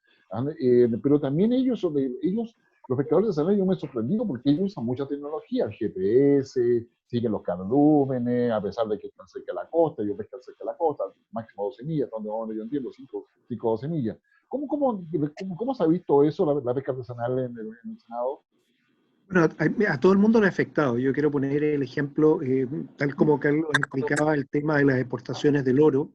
Speaker 1: Pero también ellos, los pescadores artesanales, yo me he sorprendido porque ellos usan mucha tecnología, el GPS, siguen los cardúmenes, a pesar de que están cerca de la costa, ellos pescan cerca de la costa, máximo 12 millas, donde yo entiendo, 5 o 12 millas. ¿Cómo se ha visto eso, la pesca artesanal en el Senado?
Speaker 4: Bueno, a todo el mundo le ha afectado. Yo quiero poner el ejemplo, tal como Carlos explicaba, el tema de las exportaciones del oro.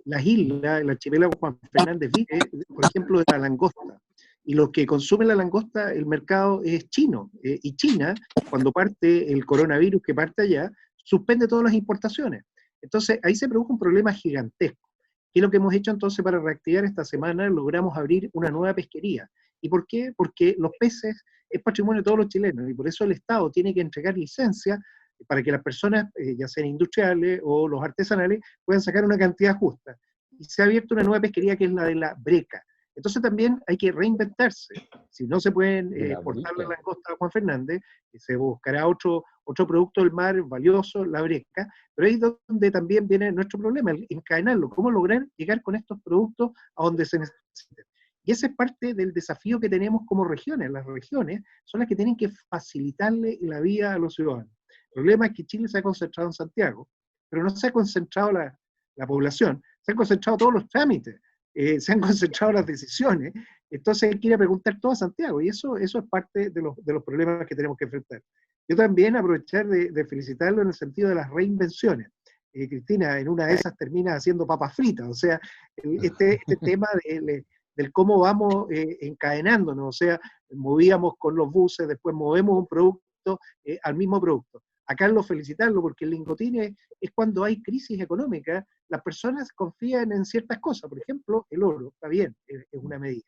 Speaker 4: Las islas, el archipiélago Juan Fernández vive, por ejemplo, de la langosta. Y los que consumen la langosta, el mercado es chino. Y China, cuando parte el coronavirus que parte allá, suspende todas las importaciones. Entonces, ahí se produjo un problema gigantesco. ¿Qué es lo que hemos hecho entonces para reactivar esta semana? Logramos abrir una nueva pesquería. ¿Y por qué? Porque los peces es patrimonio de todos los chilenos y por eso el Estado tiene que entregar licencia para que las personas, ya sean industriales o los artesanales, puedan sacar una cantidad justa. Y se ha abierto una nueva pesquería que es la de la breca. Entonces también hay que reinventarse. Si no se pueden exportar la langosta a Juan Fernández, se buscará otro producto del mar valioso, la breca, pero ahí es donde también viene nuestro problema, el encadenarlo, cómo lograr llegar con estos productos a donde se necesiten. Y ese es parte del desafío que tenemos como regiones. Las regiones son las que tienen que facilitarle la vida a los ciudadanos. El problema es que Chile se ha concentrado en Santiago, pero no se ha concentrado la población, se han concentrado todos los trámites, se han concentrado las decisiones, entonces hay que ir a preguntar todo a Santiago, y eso es parte de los problemas que tenemos que enfrentar. Yo también aprovechar de felicitarlo en el sentido de las reinvenciones. Cristina, en una de esas termina haciendo papas fritas, o sea, este tema del cómo vamos encadenándonos, o sea, movíamos con los buses, después movemos un producto al mismo producto. A Carlos felicitarlo porque el lingotín es cuando hay crisis económica, las personas confían en ciertas cosas, por ejemplo, el oro, está bien, es una medida.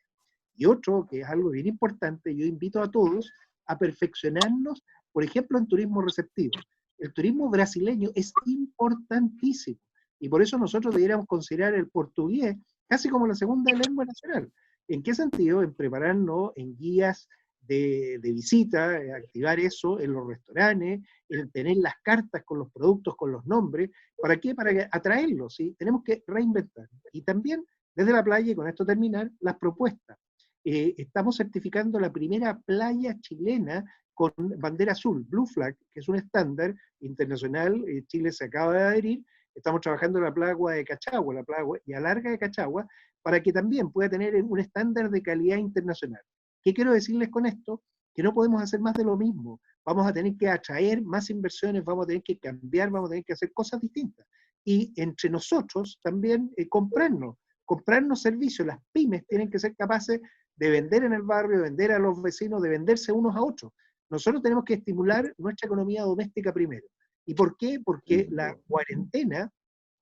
Speaker 4: Y otro, que es algo bien importante, yo invito a todos a perfeccionarnos, por ejemplo, en turismo receptivo. El turismo brasileño es importantísimo, y por eso nosotros deberíamos considerar el portugués casi como la segunda lengua nacional. ¿En qué sentido? En prepararnos en guías de visita, activar eso en los restaurantes, en tener las cartas con los productos, con los nombres. ¿Para qué? Para atraerlos, ¿sí? Tenemos que reinventar. Y también, desde la playa, y con esto terminar, las propuestas. Estamos certificando la primera playa chilena con bandera azul, Blue Flag, que es un estándar internacional. Chile se acaba de adherir. Estamos trabajando en la playa de Cachagua, la playa larga de Cachagua, para que también pueda tener un estándar de calidad internacional. ¿Qué quiero decirles con esto? Que no podemos hacer más de lo mismo. Vamos a tener que atraer más inversiones, vamos a tener que cambiar, vamos a tener que hacer cosas distintas. Y entre nosotros también comprarnos servicios. Las pymes tienen que ser capaces de vender en el barrio, de vender a los vecinos, de venderse unos a otros. Nosotros tenemos que estimular nuestra economía doméstica primero. ¿Y por qué? Porque la cuarentena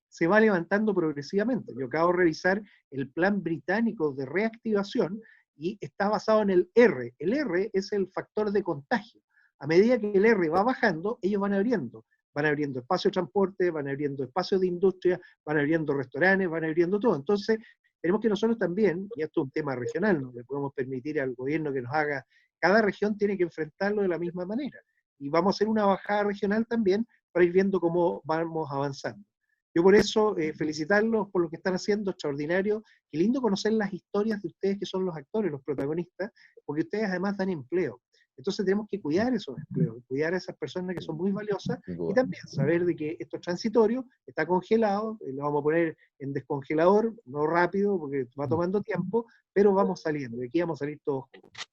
Speaker 4: se va levantando progresivamente. Yo acabo de revisar el plan británico de reactivación y está basado en el R. El R es el factor de contagio. A medida que el R va bajando, ellos van abriendo espacios de transporte, van abriendo espacios de industria, van abriendo restaurantes, van abriendo todo. Entonces, tenemos que nosotros también, y esto es un tema regional, no le podemos permitir al gobierno que nos haga, cada región tiene que enfrentarlo de la misma manera. Y vamos a hacer una bajada regional también para ir viendo cómo vamos avanzando. Yo por eso felicitarlos por lo que están haciendo, extraordinario. Qué lindo conocer las historias de ustedes que son los actores, los protagonistas, porque ustedes además dan empleo. Entonces tenemos que cuidar esos empleos, cuidar a esas personas que son muy valiosas y también saber de que esto es transitorio, está congelado, lo vamos a poner en descongelador, no rápido porque va tomando tiempo, pero vamos saliendo, de aquí vamos a salir todos juntos.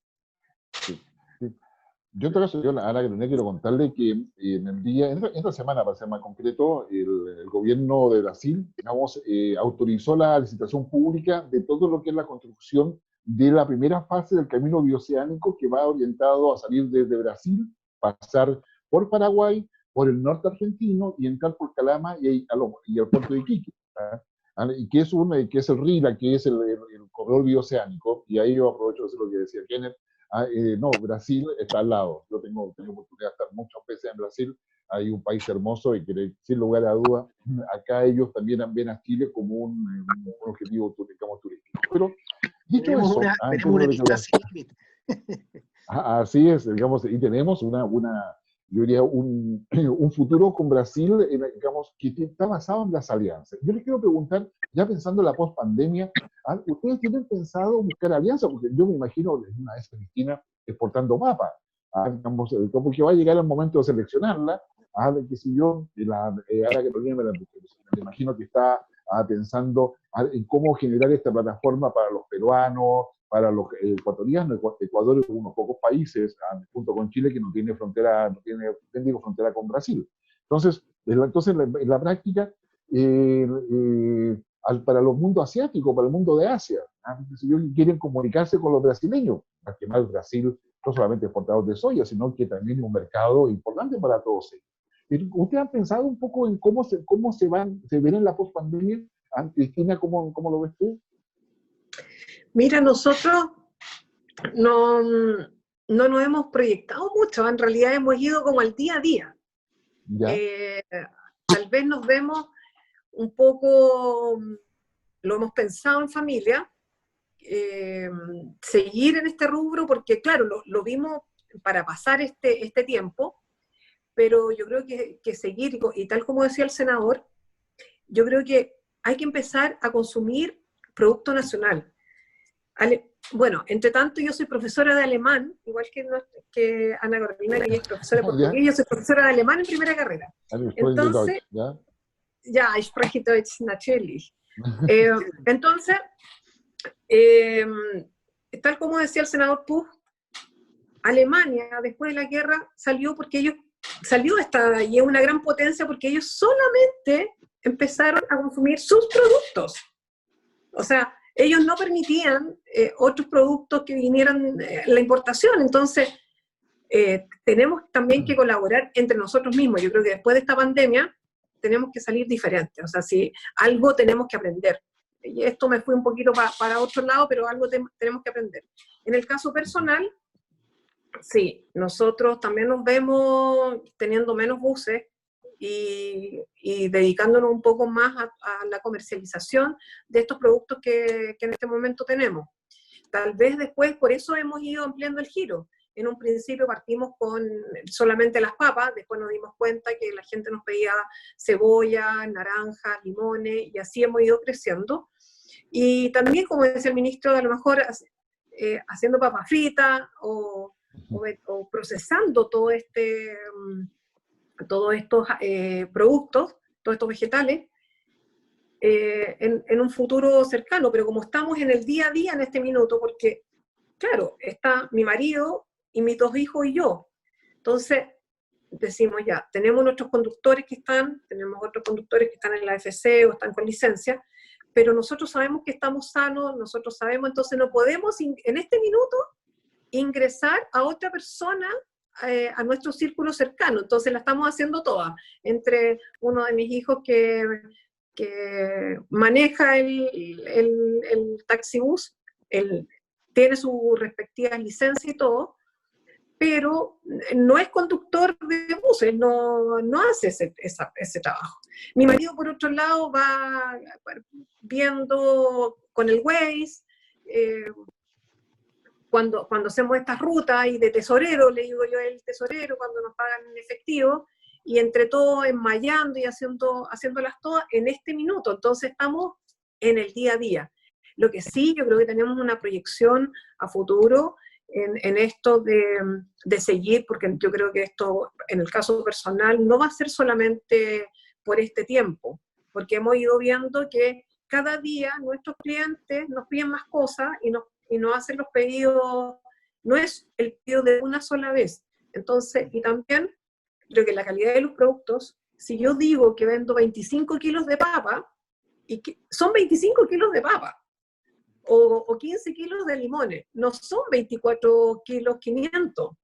Speaker 1: Yo en todo caso, a la Agronomía quiero contarle que esta semana, para ser más concreto, el gobierno de Brasil, digamos, autorizó la licitación pública de todo lo que es la construcción de la primera fase del camino bioceánico que va orientado a salir desde Brasil, pasar por Paraguay, por el norte argentino y entrar por Calama y al puerto de Iquique. Y que es el RILA, que es el corredor bioceánico, y ahí yo aprovecho de decir lo que decía Kenneth. No, Brasil está al lado. Yo tengo oportunidad de estar muchas veces en Brasil. hay un país hermoso y que, sin lugar a duda, acá ellos también ven a Chile como un objetivo, digamos, turístico. Pero, dicho
Speaker 4: Tenemos
Speaker 1: eso,
Speaker 4: una,
Speaker 1: en
Speaker 4: tenemos una
Speaker 1: términos de
Speaker 4: lista sin límite.
Speaker 1: así es, digamos, y tenemos yo diría, un futuro con Brasil, digamos, que está basado en las alianzas. Yo les quiero preguntar, ya pensando en la post-pandemia, ¿ustedes tienen pensado buscar alianzas? Porque yo me imagino, una vez Cristina exportando papas, digamos, porque va a llegar el momento de seleccionarla, de qué sé yo, ahora que me imagino que está pensando en cómo generar esta plataforma para los peruanos, para los ecuatorianos. Ecuador es uno de los pocos países, junto con Chile, que no tiene frontera, frontera con Brasil. Entonces, en la práctica, para los mundos asiáticos, para el mundo de Asia, quieren comunicarse con los brasileños, más que más Brasil, no solamente exportador de soya, sino que también es un mercado importante para todos ellos. ¿Ustedes han pensado un poco en cómo se ven en la post-pandemia? Cristina, ¿cómo lo ves tú?
Speaker 2: Mira, nosotros no nos hemos proyectado mucho, en realidad hemos ido como al día a día. Tal vez nos vemos un poco, lo hemos pensado en familia, seguir en este rubro, porque claro, lo vimos para pasar este tiempo, pero yo creo que seguir, y tal como decía el senador, yo creo que hay que empezar a consumir producto nacional. Bueno, entre tanto yo soy profesora de alemán, igual que Ana Carolina, que ella es profesora de portugués, yo soy profesora de alemán en primera carrera. Entonces, ja, ich spreche Deutsch natürlich. Entonces, tal como decía el senador Puch, Alemania después de la guerra salió y es una gran potencia porque ellos solamente empezaron a consumir sus productos. O sea, ellos no permitían otros productos que vinieran la importación. Entonces, tenemos también que colaborar entre nosotros mismos. Yo creo que después de esta pandemia tenemos que salir diferentes. O sea, si algo tenemos que aprender. Y esto me fui un poquito para otro lado, pero algo tenemos que aprender. En el caso personal, sí, nosotros también nos vemos teniendo menos buses y dedicándonos un poco más a la comercialización de estos productos que en este momento tenemos. Tal vez después, por eso hemos ido ampliando el giro. En un principio partimos con solamente las papas, después nos dimos cuenta que la gente nos pedía cebolla, naranjas, limones, y así hemos ido creciendo. Y también, como decía el ministro, a lo mejor haciendo papas fritas o procesando todos estos productos, todos estos vegetales, en un futuro cercano. Pero como estamos en el día a día en este minuto, porque, claro, está mi marido y mis 2 hijos y yo, entonces decimos ya, tenemos nuestros conductores tenemos otros conductores que están en la AFC o están con licencia, pero nosotros sabemos que estamos sanos, nosotros sabemos, entonces no podemos en este minuto ingresar a otra persona a nuestro círculo cercano. Entonces la estamos haciendo toda, entre uno de mis hijos que maneja el taxibús, tiene su respectiva licencia y todo, pero no es conductor de buses, no hace ese trabajo. Mi marido, por otro lado, va viendo con el Waze, cuando hacemos estas rutas, y de tesorero, le digo yo el tesorero, cuando nos pagan en efectivo, y entre todos enmayando y haciéndolas todas en este minuto. Entonces estamos en el día a día. Lo que sí, yo creo que tenemos una proyección a futuro en esto de seguir, porque yo creo que esto, en el caso personal, no va a ser solamente por este tiempo, porque hemos ido viendo que cada día nuestros clientes nos piden más cosas y nos hacen los pedidos, no es el pedido de una sola vez. Entonces, y también creo que la calidad de los productos, si yo digo que vendo 25 kilos de papa, y que son 25 kilos de papa, o 15 kilos de limones, no son 24 kilos 500.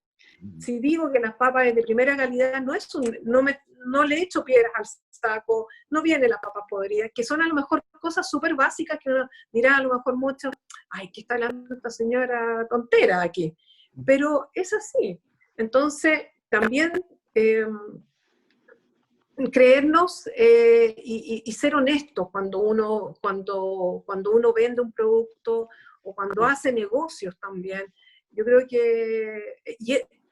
Speaker 2: Si digo que las papas es de primera calidad, no le echo piedras al saco, no viene las papas podridas, que son a lo mejor cosas súper básicas que uno dirá a lo mejor mucho, ay, ¿qué está hablando esta señora tontera aquí? Pero es así. Entonces, también creernos y ser honestos cuando uno vende un producto o cuando hace negocios también. Yo creo que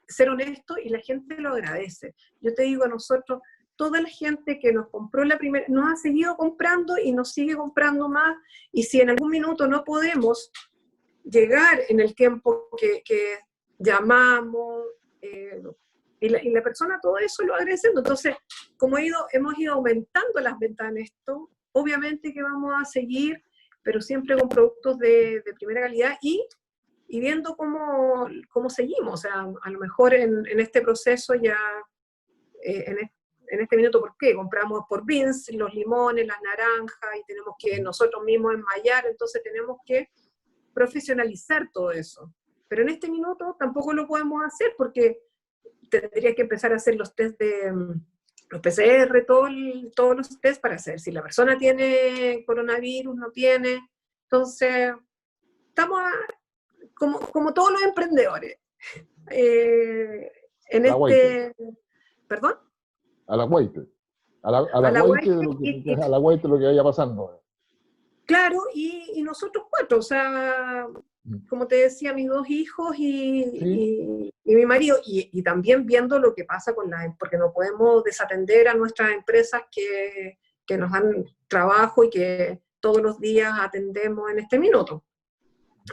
Speaker 2: ser honesto y la gente lo agradece. Yo te digo, a nosotros, toda la gente que nos compró la primera, nos ha seguido comprando y nos sigue comprando más, y si en algún minuto no podemos llegar en el tiempo que llamamos, y la persona todo eso lo agradeciendo. Entonces, como hemos ido aumentando las ventas en esto, obviamente que vamos a seguir, pero siempre con productos de primera calidad y viendo cómo seguimos. O sea, a lo mejor en este proceso ya, en este minuto, ¿por qué? Compramos por beans, los limones, las naranjas, y tenemos que nosotros mismos enmayar, entonces tenemos que profesionalizar todo eso. Pero en este minuto tampoco lo podemos hacer porque tendría que empezar a hacer los test los PCR, todos los test para saber si la persona tiene coronavirus, no tiene. Entonces, estamos como todos los emprendedores. En este... ¿Perdón?
Speaker 1: A la guaite. A la guaite de lo que vaya pasando.
Speaker 2: Claro, y nosotros 4, o sea, como te decía, mis 2 hijos y mi marido, y también viendo lo que pasa porque no podemos desatender a nuestras empresas que nos dan trabajo y que todos los días atendemos en este minuto.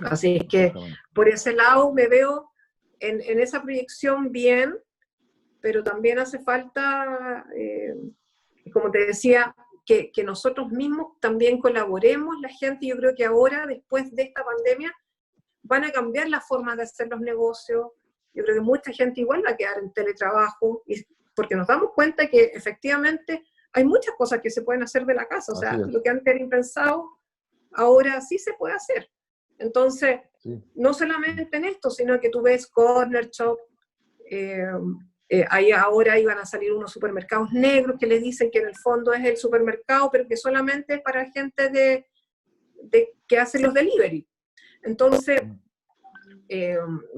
Speaker 2: Así es que por ese lado me veo en esa proyección bien, pero también hace falta, como te decía, que nosotros mismos también colaboremos, la gente. Yo creo que ahora, después de esta pandemia, van a cambiar las formas de hacer los negocios. Yo creo que mucha gente igual va a quedar en teletrabajo, porque nos damos cuenta que efectivamente hay muchas cosas que se pueden hacer de la casa. O sea, lo que antes era impensado, ahora sí se puede hacer. Entonces, no solamente en esto, sino que tú ves Corner Shop, ahí ahora iban a salir unos supermercados negros que les dicen que en el fondo es el supermercado, pero que solamente es para gente que hace los delivery. Entonces,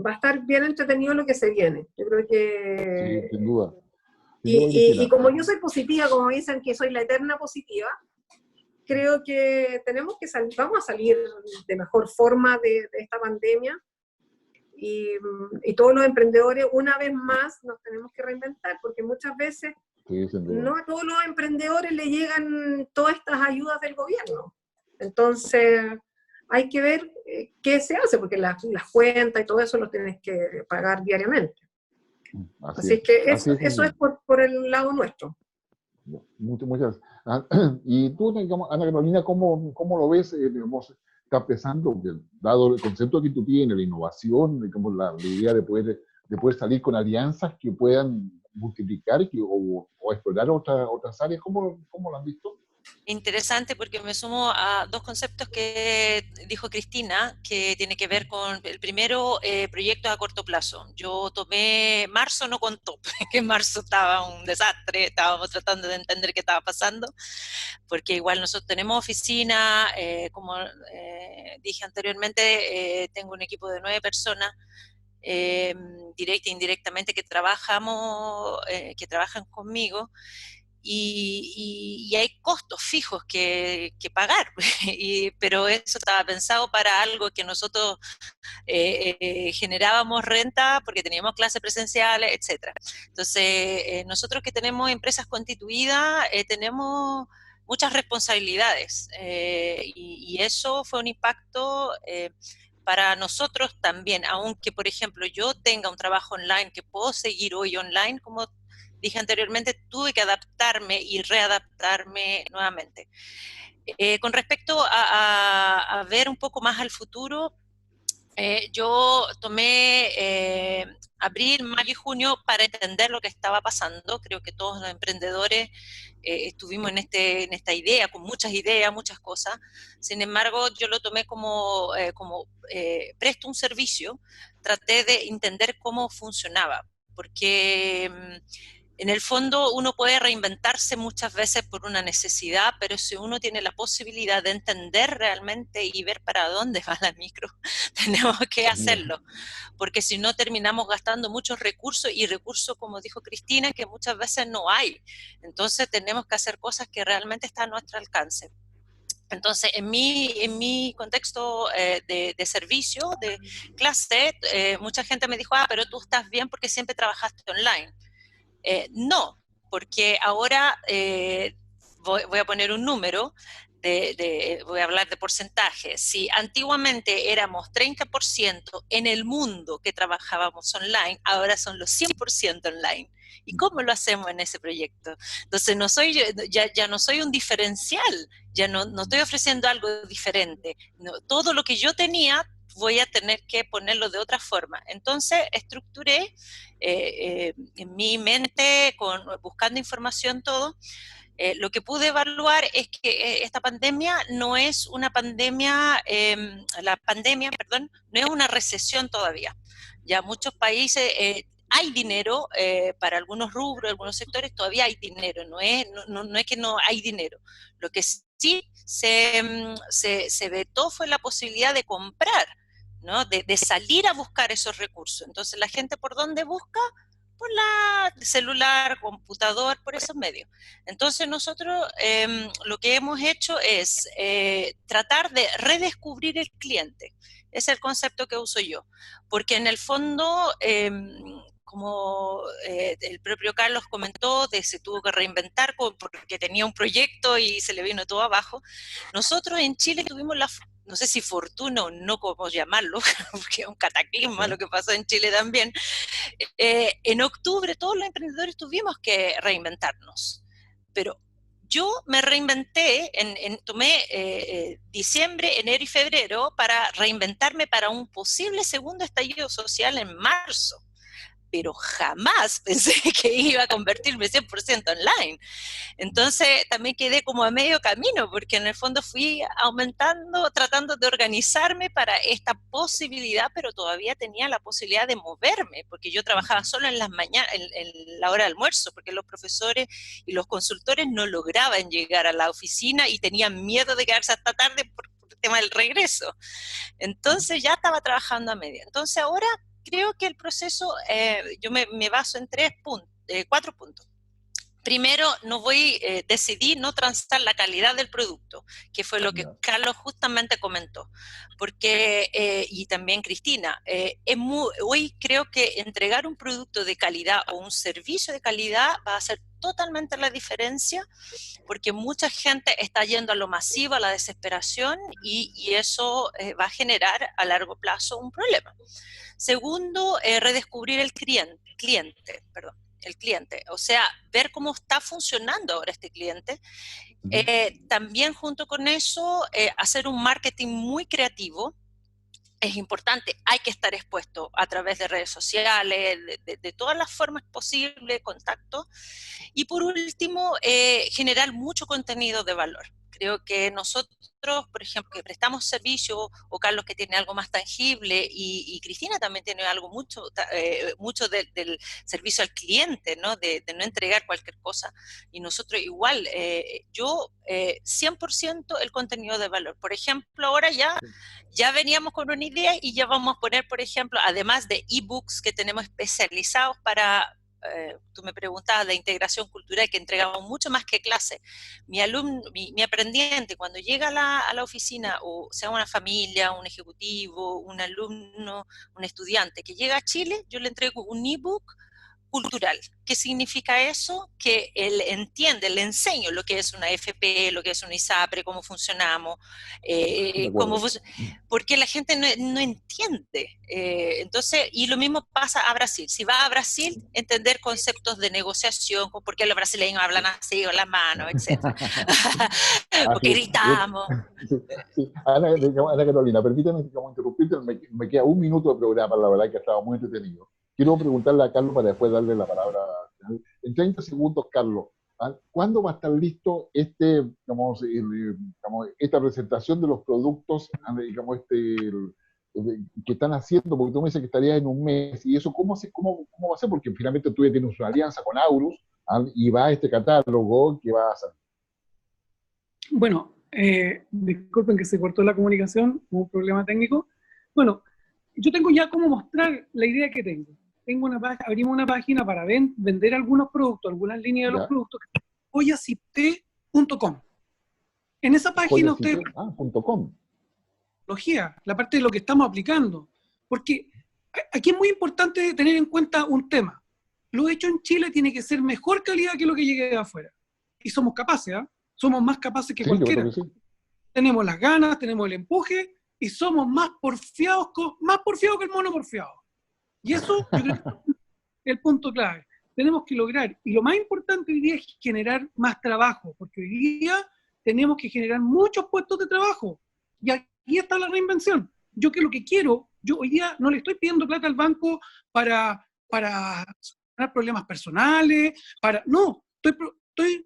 Speaker 2: va a estar bien entretenido lo que se viene. Yo creo que...
Speaker 1: Sí, sin duda.
Speaker 2: Y como yo soy positiva, como dicen que soy la eterna positiva, creo que vamos a salir de mejor forma de esta pandemia. Y todos los emprendedores, una vez más, nos tenemos que reinventar, porque muchas veces no a todos los emprendedores le llegan todas estas ayudas del gobierno. Entonces, hay que ver qué se hace, porque las cuentas y todo eso lo tienes que pagar diariamente. Así es que eso es por el lado nuestro.
Speaker 1: Muchas gracias. Y tú, Ana Carolina, ¿cómo lo ves? Está pensando, dado el concepto que tú tienes, la innovación, digamos, la idea de poder salir con alianzas que puedan multiplicar o explorar otras áreas, ¿cómo lo han visto?
Speaker 5: Interesante, porque me sumo a 2 conceptos que dijo Cristina, que tiene que ver con el primero, proyectos a corto plazo. Yo tomé, marzo no contó, que en marzo estaba un desastre, estábamos tratando de entender qué estaba pasando, porque igual nosotros tenemos oficina, como dije anteriormente, tengo un equipo de 9 personas, directa e indirectamente, que trabajan conmigo. Y hay costos fijos que pagar, pero eso estaba pensado para algo que nosotros generábamos renta porque teníamos clases presenciales, etc. Entonces, nosotros que tenemos empresas constituidas, tenemos muchas responsabilidades, y eso fue un impacto para nosotros también, aunque, por ejemplo, yo tenga un trabajo online que puedo seguir hoy online, como dije anteriormente, tuve que adaptarme y readaptarme nuevamente. Con respecto a ver un poco más al futuro, yo tomé abril, mayo y junio para entender lo que estaba pasando. Creo que todos los emprendedores estuvimos en esta idea, con muchas ideas, muchas cosas. Sin embargo, yo lo tomé como presto un servicio, traté de entender cómo funcionaba, porque En el fondo uno puede reinventarse muchas veces por una necesidad, pero si uno tiene la posibilidad de entender realmente y ver para dónde va la micro, tenemos que hacerlo, porque si no terminamos gastando muchos recursos, y recursos, como dijo Cristina, que muchas veces no hay. Entonces tenemos que hacer cosas que realmente están a nuestro alcance. Entonces, en mi contexto de servicio, de clase, mucha gente me dijo, pero tú estás bien porque siempre trabajaste online. No, porque ahora voy a poner un número, voy a hablar de porcentaje. Si antiguamente éramos 30% en el mundo que trabajábamos online, ahora son los 100% online. ¿Y cómo lo hacemos en ese proyecto? Entonces, ya no soy un diferencial, ya no estoy ofreciendo algo diferente. No, todo lo que yo tenía voy a tener que ponerlo de otra forma. Entonces, estructuré en mi mente, buscando información, todo. Lo que pude evaluar es que esta pandemia no es una pandemia, perdón, no es una recesión todavía. Ya muchos países hay dinero para algunos rubros, algunos sectores, todavía hay dinero, no es que no hay dinero. Lo que sí se vetó fue la posibilidad de comprar, ¿no? De salir a buscar esos recursos. Entonces, la gente, ¿por dónde busca? Por la celular, computador, por esos medios. Entonces, nosotros lo que hemos hecho es tratar de redescubrir el cliente. Es el concepto que uso yo. Porque en el fondo, como el propio Carlos comentó, se tuvo que reinventar porque tenía un proyecto y se le vino todo abajo. Nosotros en Chile tuvimos no sé si fortuna o no, cómo llamarlo, porque es un cataclismo lo que pasó en Chile también. En octubre todos los emprendedores tuvimos que reinventarnos, pero yo me reinventé, tomé diciembre, enero y febrero para reinventarme para un posible segundo estallido social en marzo. Pero jamás pensé que iba a convertirme 100% online. Entonces también quedé como a medio camino, porque en el fondo fui aumentando, tratando de organizarme para esta posibilidad, pero todavía tenía la posibilidad de moverme, porque yo trabajaba solo en las mañanas, en la hora de almuerzo, porque los profesores y los consultores no lograban llegar a la oficina y tenían miedo de quedarse hasta tarde por el tema del regreso. Entonces ya estaba trabajando a media. Entonces ahora creo que el proceso, yo me baso en 4 puntos. Primero, decidí no transar la calidad del producto, que fue lo que Carlos justamente comentó, porque, y también Cristina, hoy creo que entregar un producto de calidad o un servicio de calidad va a hacer totalmente la diferencia, porque mucha gente está yendo a lo masivo, a la desesperación, y eso va a generar a largo plazo un problema. Segundo, redescubrir el cliente, o sea, ver cómo está funcionando ahora este cliente. También junto con eso, hacer un marketing muy creativo. Es importante, hay que estar expuesto a través de redes sociales, de todas las formas posibles, contacto. Y por último, generar mucho contenido de valor. Creo que nosotros, por ejemplo, que prestamos servicio, o Carlos que tiene algo más tangible, y Cristina también tiene algo mucho del servicio al cliente, ¿no? De no entregar cualquier cosa. Y nosotros igual, yo 100% el contenido de valor. Por ejemplo, ahora ya veníamos con una idea y ya vamos a poner, por ejemplo, además de ebooks que tenemos especializados para... tú me preguntabas de integración cultural, que entregamos mucho más que clase. Mi aprendiente, cuando llega a la oficina, o sea una familia, un ejecutivo, un alumno, un estudiante que llega a Chile, yo le entrego un ebook cultural. ¿Qué significa eso? Que él entiende, le enseño lo que es una FP, lo que es una ISAPRE, cómo funcionamos, porque la gente no entiende. Entonces, y lo mismo pasa a Brasil. Si va a Brasil, entender conceptos de negociación, por qué los brasileños hablan así, con las manos, etc. Porque gritamos.
Speaker 1: Sí. Ana Carolina, permítame interrumpirte, me queda un minuto de programa, la verdad que ha estado muy entretenido. Quiero preguntarle a Carlos para después darle la palabra. En 30 segundos, Carlos, ¿cuándo va a estar listo esta presentación de los productos que están haciendo? Porque tú me dices que estaría en un mes, y eso, ¿cómo va a ser? Porque finalmente tú ya tienes una alianza con Aurus, y va este catálogo que va a salir.
Speaker 3: Bueno, disculpen que se cortó la comunicación, hubo un problema técnico. Bueno, yo tengo ya cómo mostrar la idea que tengo. Abrimos una página para vender algunos productos, algunas líneas de los productos, joyasite.com. En esa página ustedes...
Speaker 1: .com.
Speaker 3: La parte de lo que estamos aplicando. Porque aquí es muy importante tener en cuenta un tema. Lo hecho en Chile tiene que ser mejor calidad que lo que llegue de afuera. Y somos capaces, ¿eh? Somos más capaces que cualquiera.
Speaker 1: Sí.
Speaker 3: Tenemos las ganas, tenemos el empuje y somos más porfiados que el mono porfiado. Y eso yo creo que es el punto clave. Tenemos que lograr, y lo más importante hoy día es generar más trabajo, porque hoy día tenemos que generar muchos puestos de trabajo. Y aquí está la reinvención. Yo lo que quiero, yo hoy día no le estoy pidiendo plata al banco para solucionar problemas personales, no, estoy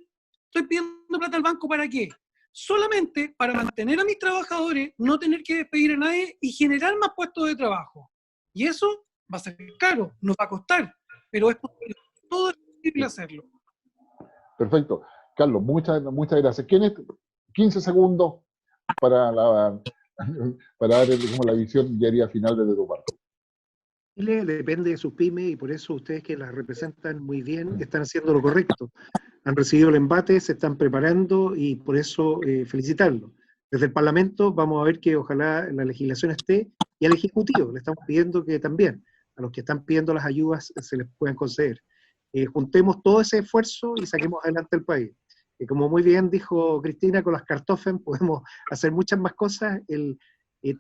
Speaker 3: pidiendo plata al banco ¿para qué? Solamente para mantener a mis trabajadores, no tener que despedir a nadie y generar más puestos de trabajo. Y eso va a ser caro, nos va a costar, pero es posible, todo es posible hacerlo.
Speaker 1: Perfecto. Carlos, muchas gracias. 15 segundos para dar como la visión diaria final desde tu parte.
Speaker 4: Chile depende de sus pymes y por eso ustedes que las representan muy bien están haciendo lo correcto. Han recibido el embate, se están preparando y por eso felicitarlos. Desde el Parlamento vamos a ver que ojalá la legislación esté y al Ejecutivo le estamos pidiendo que también a los que están pidiendo las ayudas se les puedan conceder. Juntemos todo ese esfuerzo y saquemos adelante el país. Como muy bien dijo Cristina, con las Kartoffeln podemos hacer muchas más cosas.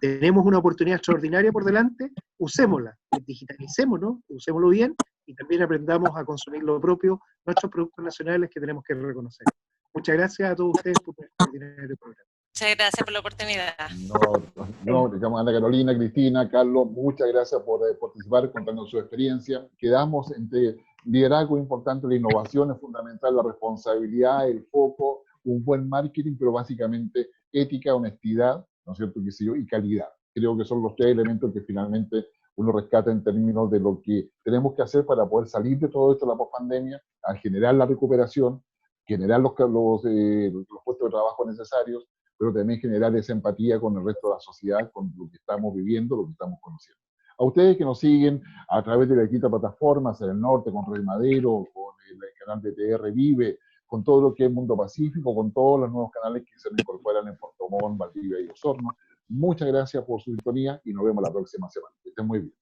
Speaker 4: Tenemos una oportunidad extraordinaria por delante, usémosla, digitalicémonos, usémoslo bien y también aprendamos a consumir lo propio, nuestros productos nacionales que tenemos que reconocer. Muchas gracias a todos ustedes por el extraordinario programa.
Speaker 5: Muchas gracias por la oportunidad.
Speaker 1: No, digamos, Ana Carolina, Cristina, Carlos, muchas gracias por participar, contando su experiencia. Quedamos entre liderazgo importante, la innovación es fundamental, la responsabilidad, el foco, un buen marketing, pero básicamente ética, honestidad, ¿no es cierto?, y calidad. Creo que son los tres elementos que finalmente uno rescata en términos de lo que tenemos que hacer para poder salir de todo esto de la pospandemia, a generar la recuperación, generar los puestos de trabajo necesarios, pero también generar esa empatía con el resto de la sociedad, con lo que estamos viviendo, lo que estamos conociendo. A ustedes que nos siguen a través de las distintas plataformas, en el norte, con Red Madero, con el canal de TR Vive, con todo lo que es Mundo Pacífico, con todos los nuevos canales que se incorporan en Puerto Montt, Valdivia y Osorno. Muchas gracias por su sintonía y nos vemos la próxima semana. Que estén muy bien.